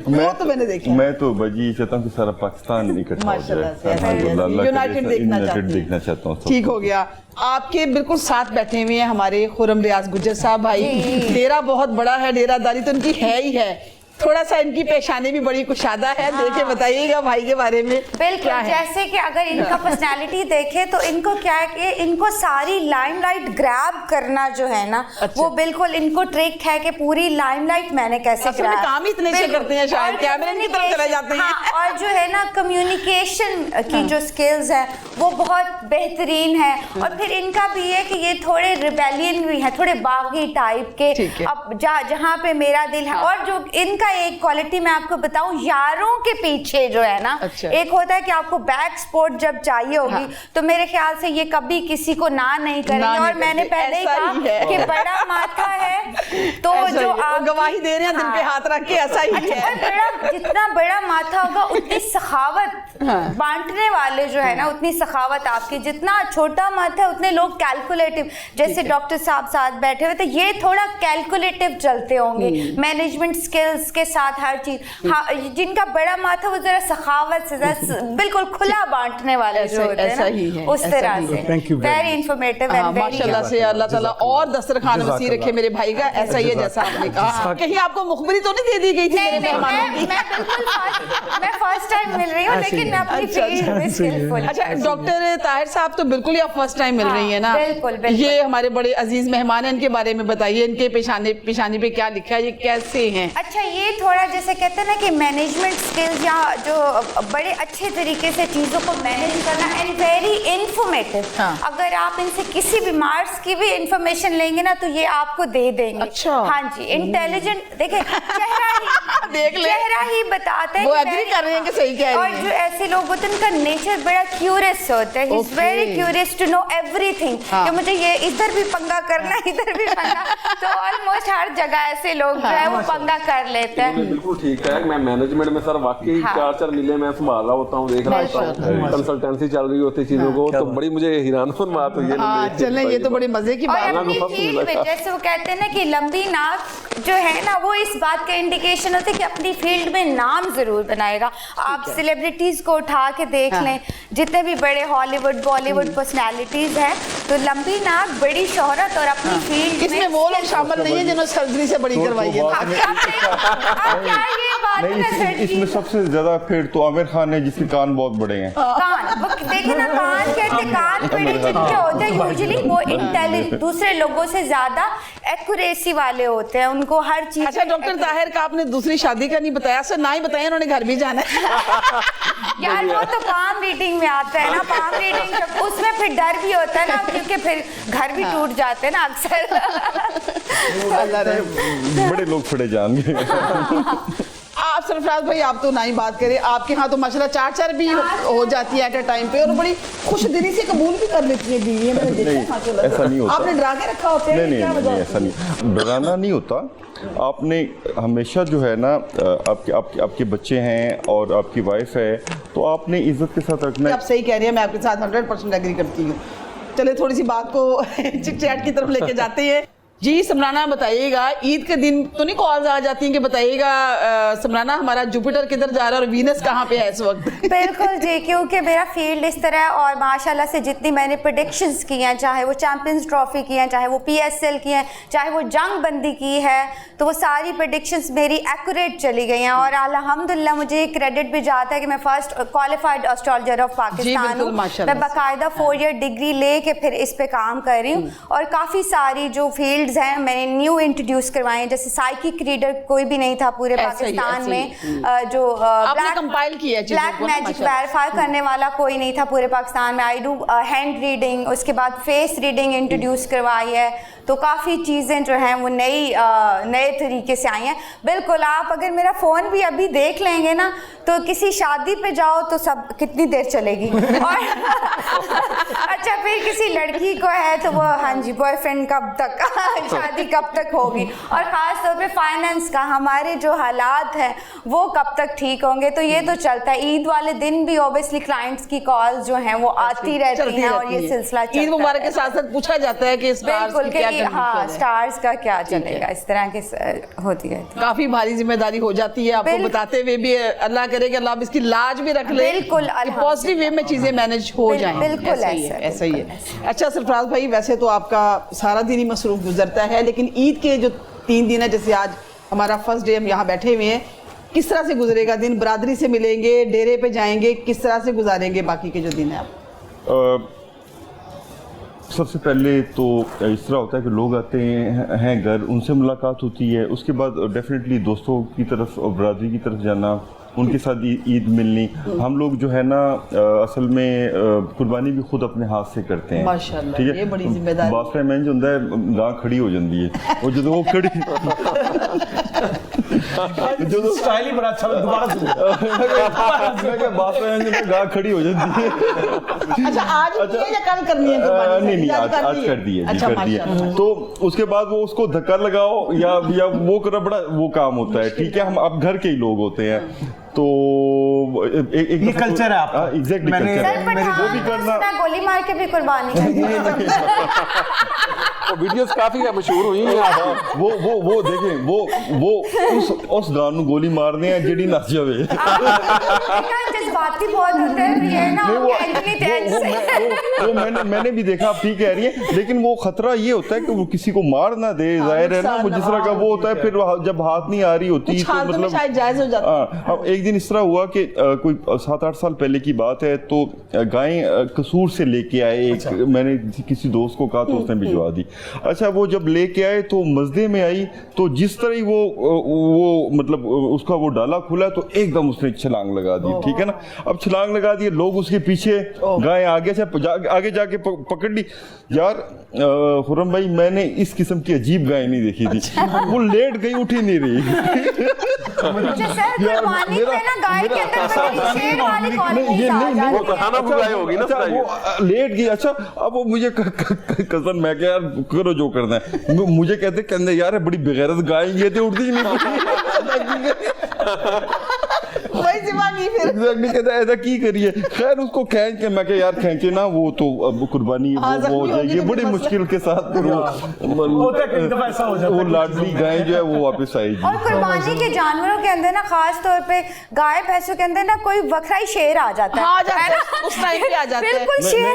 वो तो मैंने देखा। मैं तो बजी चाहता हूँ कि सारा पाकिस्तान इकट्ठा हो जाए, यूनाइटेड देखना चाहता हूँ। ठीक हो गया। आपके बिल्कुल साथ बैठे हुए हैं हमारे खुर्रम रियाज गुज्जर साहब। भाई डेरा बहुत बड़ा है, डेरादारी तो इनकी है ही है, थोड़ा सा इनकी पेशानी भी बड़ी कुशादा है। देखे बताइएगा भाई के बारे में। बिल्कुल, जैसे कि अगर इनका पर्सनालिटी देखे तो इनको क्या है कि इनको सारी लाइमलाइट ग्रैब करना जो है ना, वो बिल्कुल इनको ट्रिक है कि पूरी लाइमलाइट मैंने कैसे ग्रैब, काम इतने से करते हैं, शायद कैमरे की तरफ चले जाते हैं। और जो है ना कम्युनिकेशन की जो स्किल्स है वो बहुत बेहतरीन है। और फिर इनका भी है कि ये थोड़े रिबेलियन भी है, थोड़े बागी टाइप के। अब जहाँ पे मेरा दिल है। और जो इनका एक क्वालिटी मैं आपको बताऊं, यारों के पीछे जो है ना, एक होता है कि आपको बैक सपोर्ट जब चाहिए होगी, तो मेरे ख्याल से ये कभी किसी को ना नहीं करेंगे। और मैंने पहले ही कहा कि बड़ा माथा है, तो जो आप गवाही दे रहे हैं दिल पे हाथ रख के, ऐसा ही है। जितना बड़ा माथा होगा उतनी सखावत बांटने वाले जो है ना, उतनी सखावत आपकी। जितना छोटा माथा है उतने लोग कैलकुलेटिव, जैसे डॉक्टर साहब साथ बैठे हुए थे, ये थोड़ा कैलकुलेटिव चलते होंगे, मैनेजमेंट स्किल्स के साथ हर चीज। हाँ, जिनका बड़ा माथा वो जरा सखावत से बिल्कुल खुला बांटने वाले जो होते हैं ना, उस तरह से। वेरी इंफॉर्मेटिव एंड माशाल्लाह से अल्लाह ताला और दस्तरखान वसी रखे मेरे भाई का। ऐसा ही है जैसा आपने कहा। कहीं आपको मुखबरी तो नहीं दे दी गई थी मेरे मेहमानों की? मैं फर्स्ट टाइम मिल रही हूँ, लेकिन मैं अपनी फील्ड में स्किलफुल। अच्छा, डॉक्टर ताहिर साहब तो बिल्कुल ही आप फर्स्ट टाइम मिल रही है ना? बिल्कुल। ये हमारे बड़े अजीज मेहमान हैं, इनके बारे में बताइए, इनके पेशानी पे क्या लिखा है, ये कैसे हैं? अच्छा, ये थोड़ा जैसे कहते हैं ना कि मैनेजमेंट स्किल्स या जो बड़े अच्छे तरीके से चीज़ों को मैनेज करना एंड वेरी इंफॉर्मेटिव। अगर आप इनसे किसी भी मार्क्स की भी इंफॉर्मेशन लेंगे ना तो ये आपको दे देंगे। अच्छा। हाँ जी, इंटेलिजेंट। देखिए चेहरा ही बताते हैं, वो एग्री कर रहे हैं कि सही कह रही हैं। और जो ऐसे लोग होते हैं उनका नेचर बड़ा क्यूरियस होता है, he is very curious to know everything, कि मुझे ये इधर भी पंगा करना, इधर भी पंगा। तो ऑलमोस्ट हर जगह ऐसे लोग जो है वो पंगा कर लेते हैं। बिल्कुल ठीक है। मैं मैनेजमेंट में सर वाकई 4 मिले, मैं संभाल रहा होता हूँ, देख रहा होता हूँ, कंसल्टेंसी चल रही होती चीजों को, तो बड़ी मुझे हैरान बात हुई है। चलें, ये तो बड़ी मजे की बात है। अपनी फील्ड में जैसे वो कहते हैं ना कि लंबी नाक जो है ना, वो इस बात का इंडिकेशन होता है कि अपनी फील्ड में नाम जरूर बनाएगा। आप सेलिब्रिटीज को उठा के देख लें, जितने भी बड़े हॉलीवुड बॉलीवुड पर्सनालिटीज हैं, तो लंबी नाक, बड़ी शोहरत और अपनी फील्ड में। इसमें वो लोग शामिल नहीं है जिन्होंने सर्जरी से बड़ी करवाई है। नहीं, इसमें सबसे ज्यादा फिर तो आमिर खान है, जिसके कान बहुत बड़े हैं। कान देखिए ना, कान कहते कान बड़े जिनके होते हैं यूजुअली वो इंटेलिजेंट, दूसरे लोगों से ज्यादा एक्यूरेसी वाले होते हैं, उनको हर चीज। अच्छा, डॉक्टर ताहिर का आपने दूसरी शादी का नहीं बताया? सर ना ही बताया, उन्होंने घर भी जाना है। यार वो तो पाम रीडिंग में आता है ना, पाम रीडिंग उसमें फिर डर भी होता है ना, क्योंकि फिर घर भी टूट जाते हैं ना अक्सर। बड़े लोग फड़े जाएंगे। आप सरफराज भाई, आप तो ना ही बात करें, आपके यहाँ तो माशाल्लाह 4 भी हो जाती है एट अ टाइम पे, और बड़ी खुश दिली से कबूल भी कर लेती है बीवी। मैंने देखा माशाल्लाह। ऐसा नहीं होता। आपने डरा के रखा होता है? नहीं, ऐसा नहीं, डराना नहीं होता। आपने हमेशा जो है ना, आपके बच्चे हैं और आपकी वाइफ है, तो आपने इज्जत के साथ रखना है। आप सही कह रही है, मैं आपके साथ 100% एग्री करती हूँ। चले थोड़ी सी बात को चिट चैट की तरफ लेके जाते हैं। जी समराना, बताइएगा, ईद के दिन तो नहीं कॉल्स आ जाती हैं कि बताइएगा समराना हमारा जुपिटर किधर जा रहा है और वीनस कहाँ पे है इस वक्त? बिल्कुल जी, क्योंकि मेरा फील्ड इस तरह है, और माशाल्लाह से जितनी मैंने प्रेडिक्शंस की हैं, चाहे वो चैंपियंस ट्रॉफी की हैं, चाहे वो PSL की हैं, चाहे वो जंग बंदी की है, तो वो सारी प्रेडिक्शंस मेरी एक्यूरेट चली गई हैं। और अल्हम्दुलिल्लाह मुझे क्रेडिट भी जाता है कि मैं first qualified astrologer of Pakistan हूँ। मैं बाकायदा 4 ईयर डिग्री लेके फिर इस पे काम कर रही हूँ, और काफ़ी सारी जो फील्ड हैं मैंने न्यू इंट्रोड्यूस करवाए हैं। जैसे साइकिक रीडर कोई भी नहीं था पूरे पाकिस्तान में, जो ब्लैक मैजिक वेरीफाई करने वाला कोई नहीं था पूरे पाकिस्तान में। आई डू हैंड रीडिंग, उसके बाद फेस रीडिंग इंट्रोड्यूस करवाई है, तो काफ़ी चीज़ें जो हैं वो नए तरीके से आई हैं। बिल्कुल, आप अगर मेरा फ़ोन भी अभी देख लेंगे ना, तो किसी शादी पे जाओ तो सब कितनी देर चलेगी, और अच्छा फिर किसी लड़की को है तो वो हाँ जी बॉयफ्रेंड कब तक शादी कब तक होगी, और ख़ास तौर पे फाइनेंस का हमारे जो हालात हैं वो कब तक ठीक होंगे, तो ये तो चलता है। ईद वाले दिन भी ऑब्वियसली क्लाइंट्स की कॉल्स जो हैं वो आती रहती हैं, और ये सिलसिला ईद मुबारक के साथ साथ पूछा जाता है कि बिल्कुल कि हाँ स्टार्स का क्या चलेगा, इस तरह के होती है। काफी भारी जिम्मेदारी हो जाती है आपको बताते हुए भी। अल्लाह करे कि अल्लाह इसकी लाज भी रख ले, बिल्कुल पॉजिटिव वे में चीजें मैनेज हो जाएं। बिल्कुल ऐसा ही है। अच्छा सरफराज भाई, वैसे तो आपका सारा दिन ही मसरूफ गुजरता है, लेकिन ईद के जो 3 दिन है, जैसे आज हमारा फर्स्ट डे, हम यहाँ बैठे हुए हैं, किस तरह से गुजरेगा दिन? बरादरी से मिलेंगे, डेरे पे जाएंगे, किस तरह से गुजारेंगे बाकी के जो दिन है आप? सबसे पहले तो इस तरह होता है कि लोग आते हैं घर, उनसे मुलाकात होती है, उसके बाद डेफिनेटली दोस्तों की तरफ और बरादरी की तरफ जाना, उनके साथ ईद मिलनी। हम लोग जो है ना असल में कुर्बानी भी खुद अपने हाथ से करते हैं, माशाल्लाह, ठीक है। ये बड़ी जिम्मेदारी। बात टाइम इंज होता है, गां खड़ी हो जाती है, और जो वो खड़ी जो स्टाइल ही बड़ा अच्छा लगा, दोबारा मैं क्या बात टाइम गां खड़ी हो जाती है। अच्छा, आज या कल करनी है कुर्बानी? नहीं, आज कर दी है, कर दी है। तो उसके बाद वो उसको धक्का लगाओ या वो करो, बड़ा वो काम होता है, ठीक है। हम अब घर के ही लोग होते हैं, तो एक ये कल्चर है आपका। एग्जैक्टली मैंने- कल्चर सर है। पठान भी तो करना- सुना गोली मार के भी कुर्बानी करते हैं। वो वीडियोस काफी मशहूर हुई हैं आपकी। वो देखें वो उस गान ਨੂੰ ਗੋਲੀ ਮਾਰਦੇ ਆ ਜਿਹੜੀ नस जावे। जज्बाती बहुत होते हैं ये ना नहीं, actually tense वो मैंने भी देखा, आप ठीक कह रही हैं, लेकिन वो खतरा ये होता है कि वो किसी को मार ना दे, जाहिर है ना, वो जिस तरह का वो होता है, फिर जब हाथ नहीं आ रही होती कुछ तो हालतों में मतलब शायद जायज हो जाता है। अब एक दिन इस तरह हुआ कि कोई 7-8 साल पहले की बात है, तो गायें कसूर से लेके आए, एक मैंने किसी दोस्त को कहा तो उसने भिजवा दी। अच्छा, वो जब लेके आए तो मस्जिद में आई, तो जिस तरह ही वो मतलब उसका वो डाला खुला तो एकदम उसने छलांग लगा दी, ठीक है ना। अब छलांग लगा दी, लोग उसके पीछे, गाय आगे जाके पकड़ ली। यार खुर्रम भाई, मैंने इस किस्म की अजीब गाय नहीं देखी थी। वो लेट गई, उठी नहीं रही। अच्छा सर, कुर्बानी पे ना गाय के अंदर बड़ी शेर वाली क्वालिटीज आ जाती वो हैं। खाना बुलाए होगी ना। अच्छा, वो लेट गई। अच्छा, अब वो मुझे कसम, मैं क्या यार करो जो करना है, मुझे कहते यार बड़ी बेगैरत गाय ये तो उठती ही नहीं। वही सिवा की फिर एग्जैक्टली कहता है ऐसा की करिए। खैर उसको खींच के, मैं यार खींचे ना, वो तो अब कुर्बानी हाँ, वो जख्मी हो जाएगी होगी तो बड़ी फिर मुश्किल के साथ। फिर होता है कई दफा ऐसा हो जाता वो है। लाडली गाय जो है वो वापस आएगी। और कुर्बानी के जानवरों के अंदर ना खास तौर पे गाय भैंसों के अंदर ना कोई वक्रा ही शेर आ जाता है। हाँ, आ जाता है, उस टाइम पे आ जाता है। बिल्कुल शेर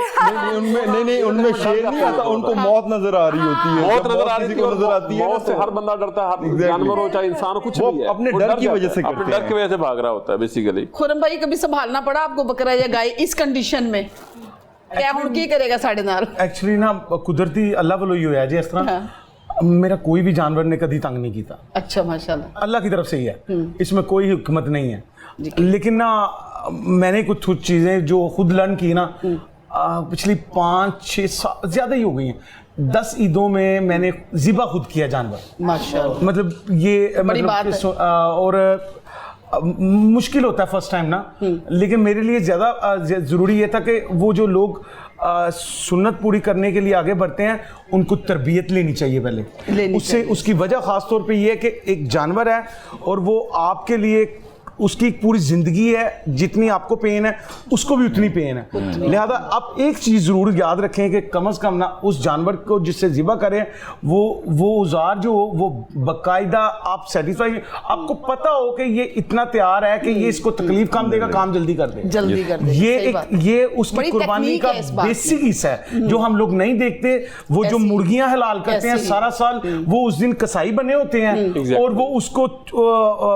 नहीं, उनमें शेर नहीं आता, उनको मौत नजर आ रही होती है। मौत जब नजर आ रही किसी को नजर आती है ना, मौत से तो हर बंदा डरता है, हर Exactly. जानवर हो चाहे इंसान हो, कुछ वो भी है, अपने वो डर डर की जाता वजह से है, अपने करते डर की हैं। वजह से भाग रहा होता है बेसिकली। खुरम भाई, कभी संभालना पड़ा आपको बकरा या गाय इस कंडीशन में? क्या हुण की करेगा साढ़े नाल? एक्चुअली ना कुदरती अल्लाह वालों ही होया जी इस तरह। मेरा कोई भी जानवर ने कभी तंग नहीं किया। अच्छा, माशाल्लाह, अल्लाह की तरफ से ही है, इसमें कोई हिकमत नहीं है। लेकिन ना मैंने कुछ चीज़ें जो खुद लर्न की ना, पिछली 5-6 साल ज़्यादा ही हो गई हैं। 10 ईदों में मैंने ज़िबा खुद किया जानवर, माशाल्लाह। मतलब ये बड़ी बात है। और मुश्किल होता है फर्स्ट टाइम ना, लेकिन मेरे लिए ज़्यादा ज़रूरी ये था कि वो जो लोग सुन्नत पूरी करने के लिए आगे बढ़ते हैं उनको तरबियत लेनी चाहिए पहले। उससे उसकी वजह ख़ास तौर पे ये है कि एक जानवर है और वो आपके लिए उसकी एक पूरी ज़िंदगी है, जितनी आपको पेन है उसको भी उतनी पेन है। लिहाजा आप एक चीज़ ज़रूर याद रखें कि कम से कम ना उस जानवर को जिससे ज़िबा करें वो औजार जो हो वो बाकायदा आप सेटिस्फाई, आपको पता हो कि ये इतना तैयार है कि ये इसको तकलीफ कम देगा, काम जल्दी कर दे, जल्दी कर दे। ये सही बात। ये उसकी बड़ी कुर्बानी तकनीक का है इस बात की। बेसिक हिस्सा है जो हम लोग नहीं देखते। वो जो मुर्गियां हलाल करते हैं ऐसे ही। सारा साल, वो उस दिन कसाई बने होते हैं और वो उसको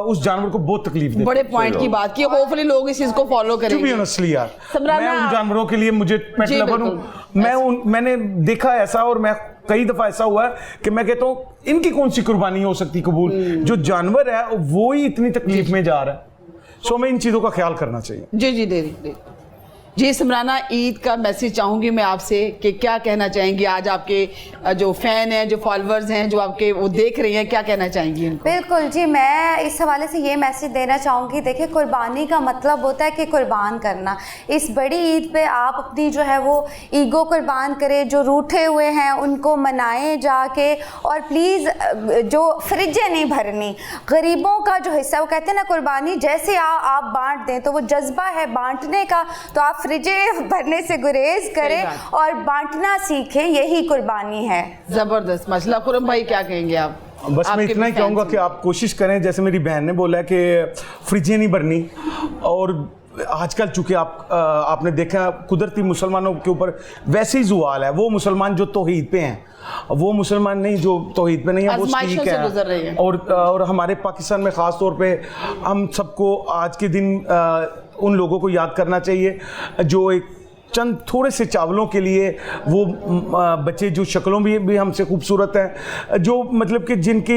उस जानवर को बहुत तकलीफ देते हैं। बड़े पॉइंट की बात की, होपफुली लोग इस चीज को फॉलो To be करेंगे। honestly यार, समराना, मैं उन जानवरों के लिए मुझे पेट जी, लवर हूँ। मैंने देखा ऐसा, और मैं कई दफा ऐसा हुआ है कि मैं कहता हूँ इनकी कौन सी कुर्बानी हो सकती कबूल, जो जानवर है वो ही इतनी तकलीफ में जा रहा है। सो हमें इन चीजों का ख्याल करना चाहिए। जी दे जी। समराना, ईद का मैसेज चाहूंगी मैं आपसे कि क्या कहना चाहेंगी आज आपके जो फैन हैं, जो फॉलोअर्स हैं, जो आपके वो देख रही हैं, क्या कहना चाहेंगी इनको? बिल्कुल जी, मैं इस हवाले से ये मैसेज देना चाहूँगी। देखिए, कुर्बानी का मतलब होता है कि कुर्बान करना। इस बड़ी ईद पे आप अपनी जो है वो ईगो कुर्बान करें, जो रूठे हुए हैं उनको मनाएं जाके, और प्लीज़ जो फ्रिजें नहीं भरनी, गरीबों का जो हिस्सा, वो कहते हैं ना कुर्बानी जैसे आप बांट दें, तो वो जज्बा है बांटने का, तो आप फ्रिजें भरने से गुरेज करें और बांटना सीखें, यही कुर्बानी है। जबरदस्त माशाल्लाह। खुरम भाई, क्या कहेंगे आप? बस मैं इतना ही कहूँगा कि आप कोशिश करें, जैसे मेरी बहन ने बोला है कि फ्रिजें नहीं भरनी। और आजकल चूँकि आपने देखा कुदरती मुसलमानों के ऊपर वैसे ही जुआल है। वो मुसलमान जो तौहीद पे हैं, वो मुसलमान नहीं जो तौहीद पे नहीं है, वो आज़माइशों से गुजर रहे हैं। और हमारे पाकिस्तान में ख़ास तौर पे हम सबको आज के दिन उन लोगों को याद करना चाहिए जो एक चंद थोड़े से चावलों के लिए वो बच्चे जो शक्लों भी हमसे खूबसूरत हैं, जो मतलब कि जिनकी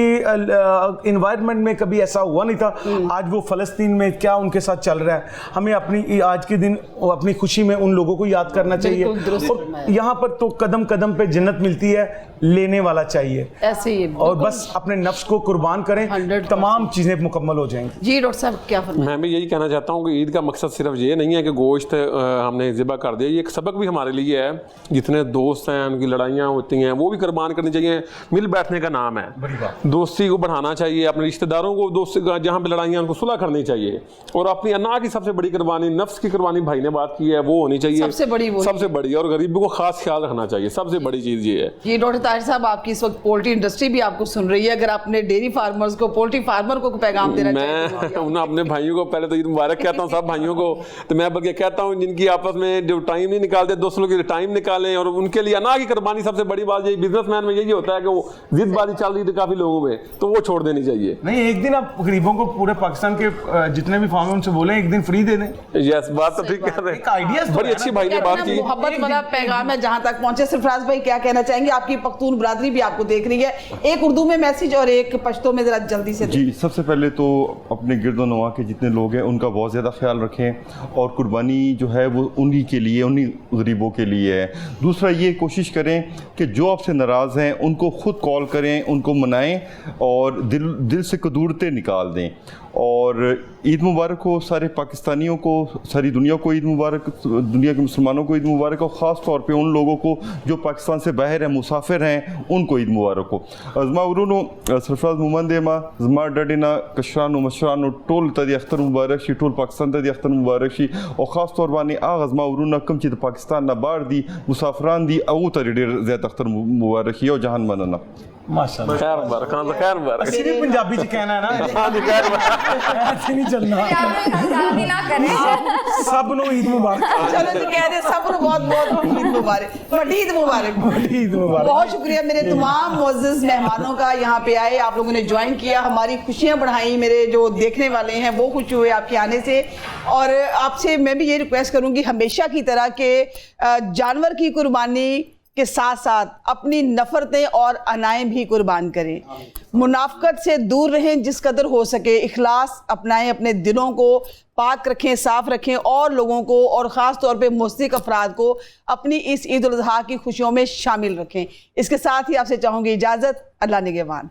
इन्वायरमेंट में कभी ऐसा हुआ नहीं था, आज वो फ़लस्तीन में क्या उनके साथ चल रहा है। हमें अपनी आज के दिन अपनी खुशी में उन लोगों को याद करना चाहिए। और यहाँ पर तो कदम कदम पे जन्नत मिलती है, लेने वाला चाहिए ऐसे ही। और बस अपने नफ्स को कुर्बान करें, 100% तमाम चीज़ें मुकम्मल हो जाएंगी। जी डॉक्टर साहब, क्या फरमाएं? मैं भी यही कहना चाहता हूँ कि ईद का मकसद सिर्फ ये नहीं है कि गोश्त हमने ज़िबा कर दिया, ये एक सबक भी हमारे लिए है। जितने दोस्त हैं उनकी लड़ाइयाँ होती हैं वो भी कुर्बान करनी चाहिए, मिल बैठने का नाम है। दोस्ती को बढ़ाना चाहिए, अपने रिश्तेदारों को दोस्ती जहाँ पे लड़ाइयाँ उनको सुलह करनी चाहिए। और अपनी अना की सबसे बड़ी कुर्बानी, नफ्स की कुर्बानी भाई ने बात की है, वो होनी चाहिए सबसे बड़ी। और गरीबों को खास ख्याल रखना चाहिए, सबसे बड़ी चीज़ ये है। ये डॉक्टर ताहिर साहब, आपकी इस वक्त पोल्ट्री इंडस्ट्री भी आपको सुन रही है, अगर आपने डेयरी फार्मर्स को, पोल्ट्री फार्मर को पैगाम देना मैं उन अपने भाइयों को पहले तो ईद मुबारक कहता हूँ, सब भाइयों को। तो मैं बल्कि कहता हूँ जिनकी आपस में जो टाइम नहीं निकालते, दोस्तों के लिए टाइम निकालें, और उनके लिए अना की कुर्बानी सबसे बड़ी बात। यही बिजनेसमैन में यही होता है कि वो जिद्दबाजी चल रही थी काफी लोगों में, तो वो छोड़ देनी चाहिए। नहीं, एक दिन आप गरीबों को पूरे पाकिस्तान के जितने भी फार्म है उनसे बोले एक दिन फ्री दे दें। यस, बात तो ठीक कह रहे हैं, आइडियाज बड़ी अच्छी भाई ने बात की। मोहब्बत वाला पैगाम है जहां तक पहुंचे। सरफराज भाई क्या कहना चाहेंगे? आपकी पख्तून बरादरी भी आपको देख रही है, एक उर्दू में मैसेज और एक पश्तो में जरा जल्दी से। जी, सबसे पहले तो अपने गिरदो नवा के जितने लोग हैं उनका बहुत ज़्यादा ख्याल रखें, और कुर्बानी जो है वो उन्हीं के लिए, उन्हीं गरीबों के लिए है। दूसरा ये कोशिश करें कि जो आपसे नाराज़ हैं उनको खुद कॉल करें, उनको मनाएं और दिल से कदूरतें निकाल दें। और ईद मुबारक हो सारे पाकिस्तानियों को, सारी दुनिया को ईद मुबारक, दुनिया के मुसलमानों को ईद मुबारक हो, ख़ास तौर पे उन लोगों को जो पाकिस्तान से बाहर हैं, मुसाफिर हैं, उनको ईद मुबारक हो। अज़मा उरुनो सरफराज मुमंदेमा ज़मा डडिना कशरानो मशरानो टोल तदी अख्तर मुबारक शी, टोल पाकिस्तान तदी अख्तर मुबारक शी, और ख़ास तौर बानी आग अज़मा उरुना कम चीज़ पाकिस्तान ना बार दी मुसाफरान दी अऊ तरी डेर ज़्यादा अख्तर मुबारक शी और जहान मनना। माशाल्लाह, खैर मुबारक, खान खैर मुबारक। सिर्फ पंजाबी च कहना है ना, हाँ जी, खैर मुबारक। ऐसे नहीं चलना। ना करें सब नो ईद मुबारक। चलो जी, कह रहे सब लोग बहुत बहुत ईद मुबारक, बड़ी ईद मुबारक। ईद मुबारक। बहुत शुक्रिया मेरे तमाम मुअज़्ज़िज़ मेहमानों का, यहाँ पे आए, आप लोगों ने ज्वाइन किया, हमारी खुशियाँ बढ़ाई, मेरे जो देखने वाले हैं वो खुश हुए आपके आने से। और आपसे मैं भी ये रिक्वेस्ट करूँगी हमेशा की तरह के जानवर की कुर्बानी के साथ साथ अपनी नफरतें और अनाएं भी कुर्बान करें, मुनाफकत से दूर रहें जिस कदर हो सके, इखलास अपनाएं, अपने दिलों को पाक रखें, साफ रखें, और लोगों को और ख़ास तौर पे मुस्लिक अफराद को अपनी इस ईद उल अज़हा की खुशियों में शामिल रखें। इसके साथ ही आपसे चाहूँगी इजाज़त। अल्लाह निगहबान।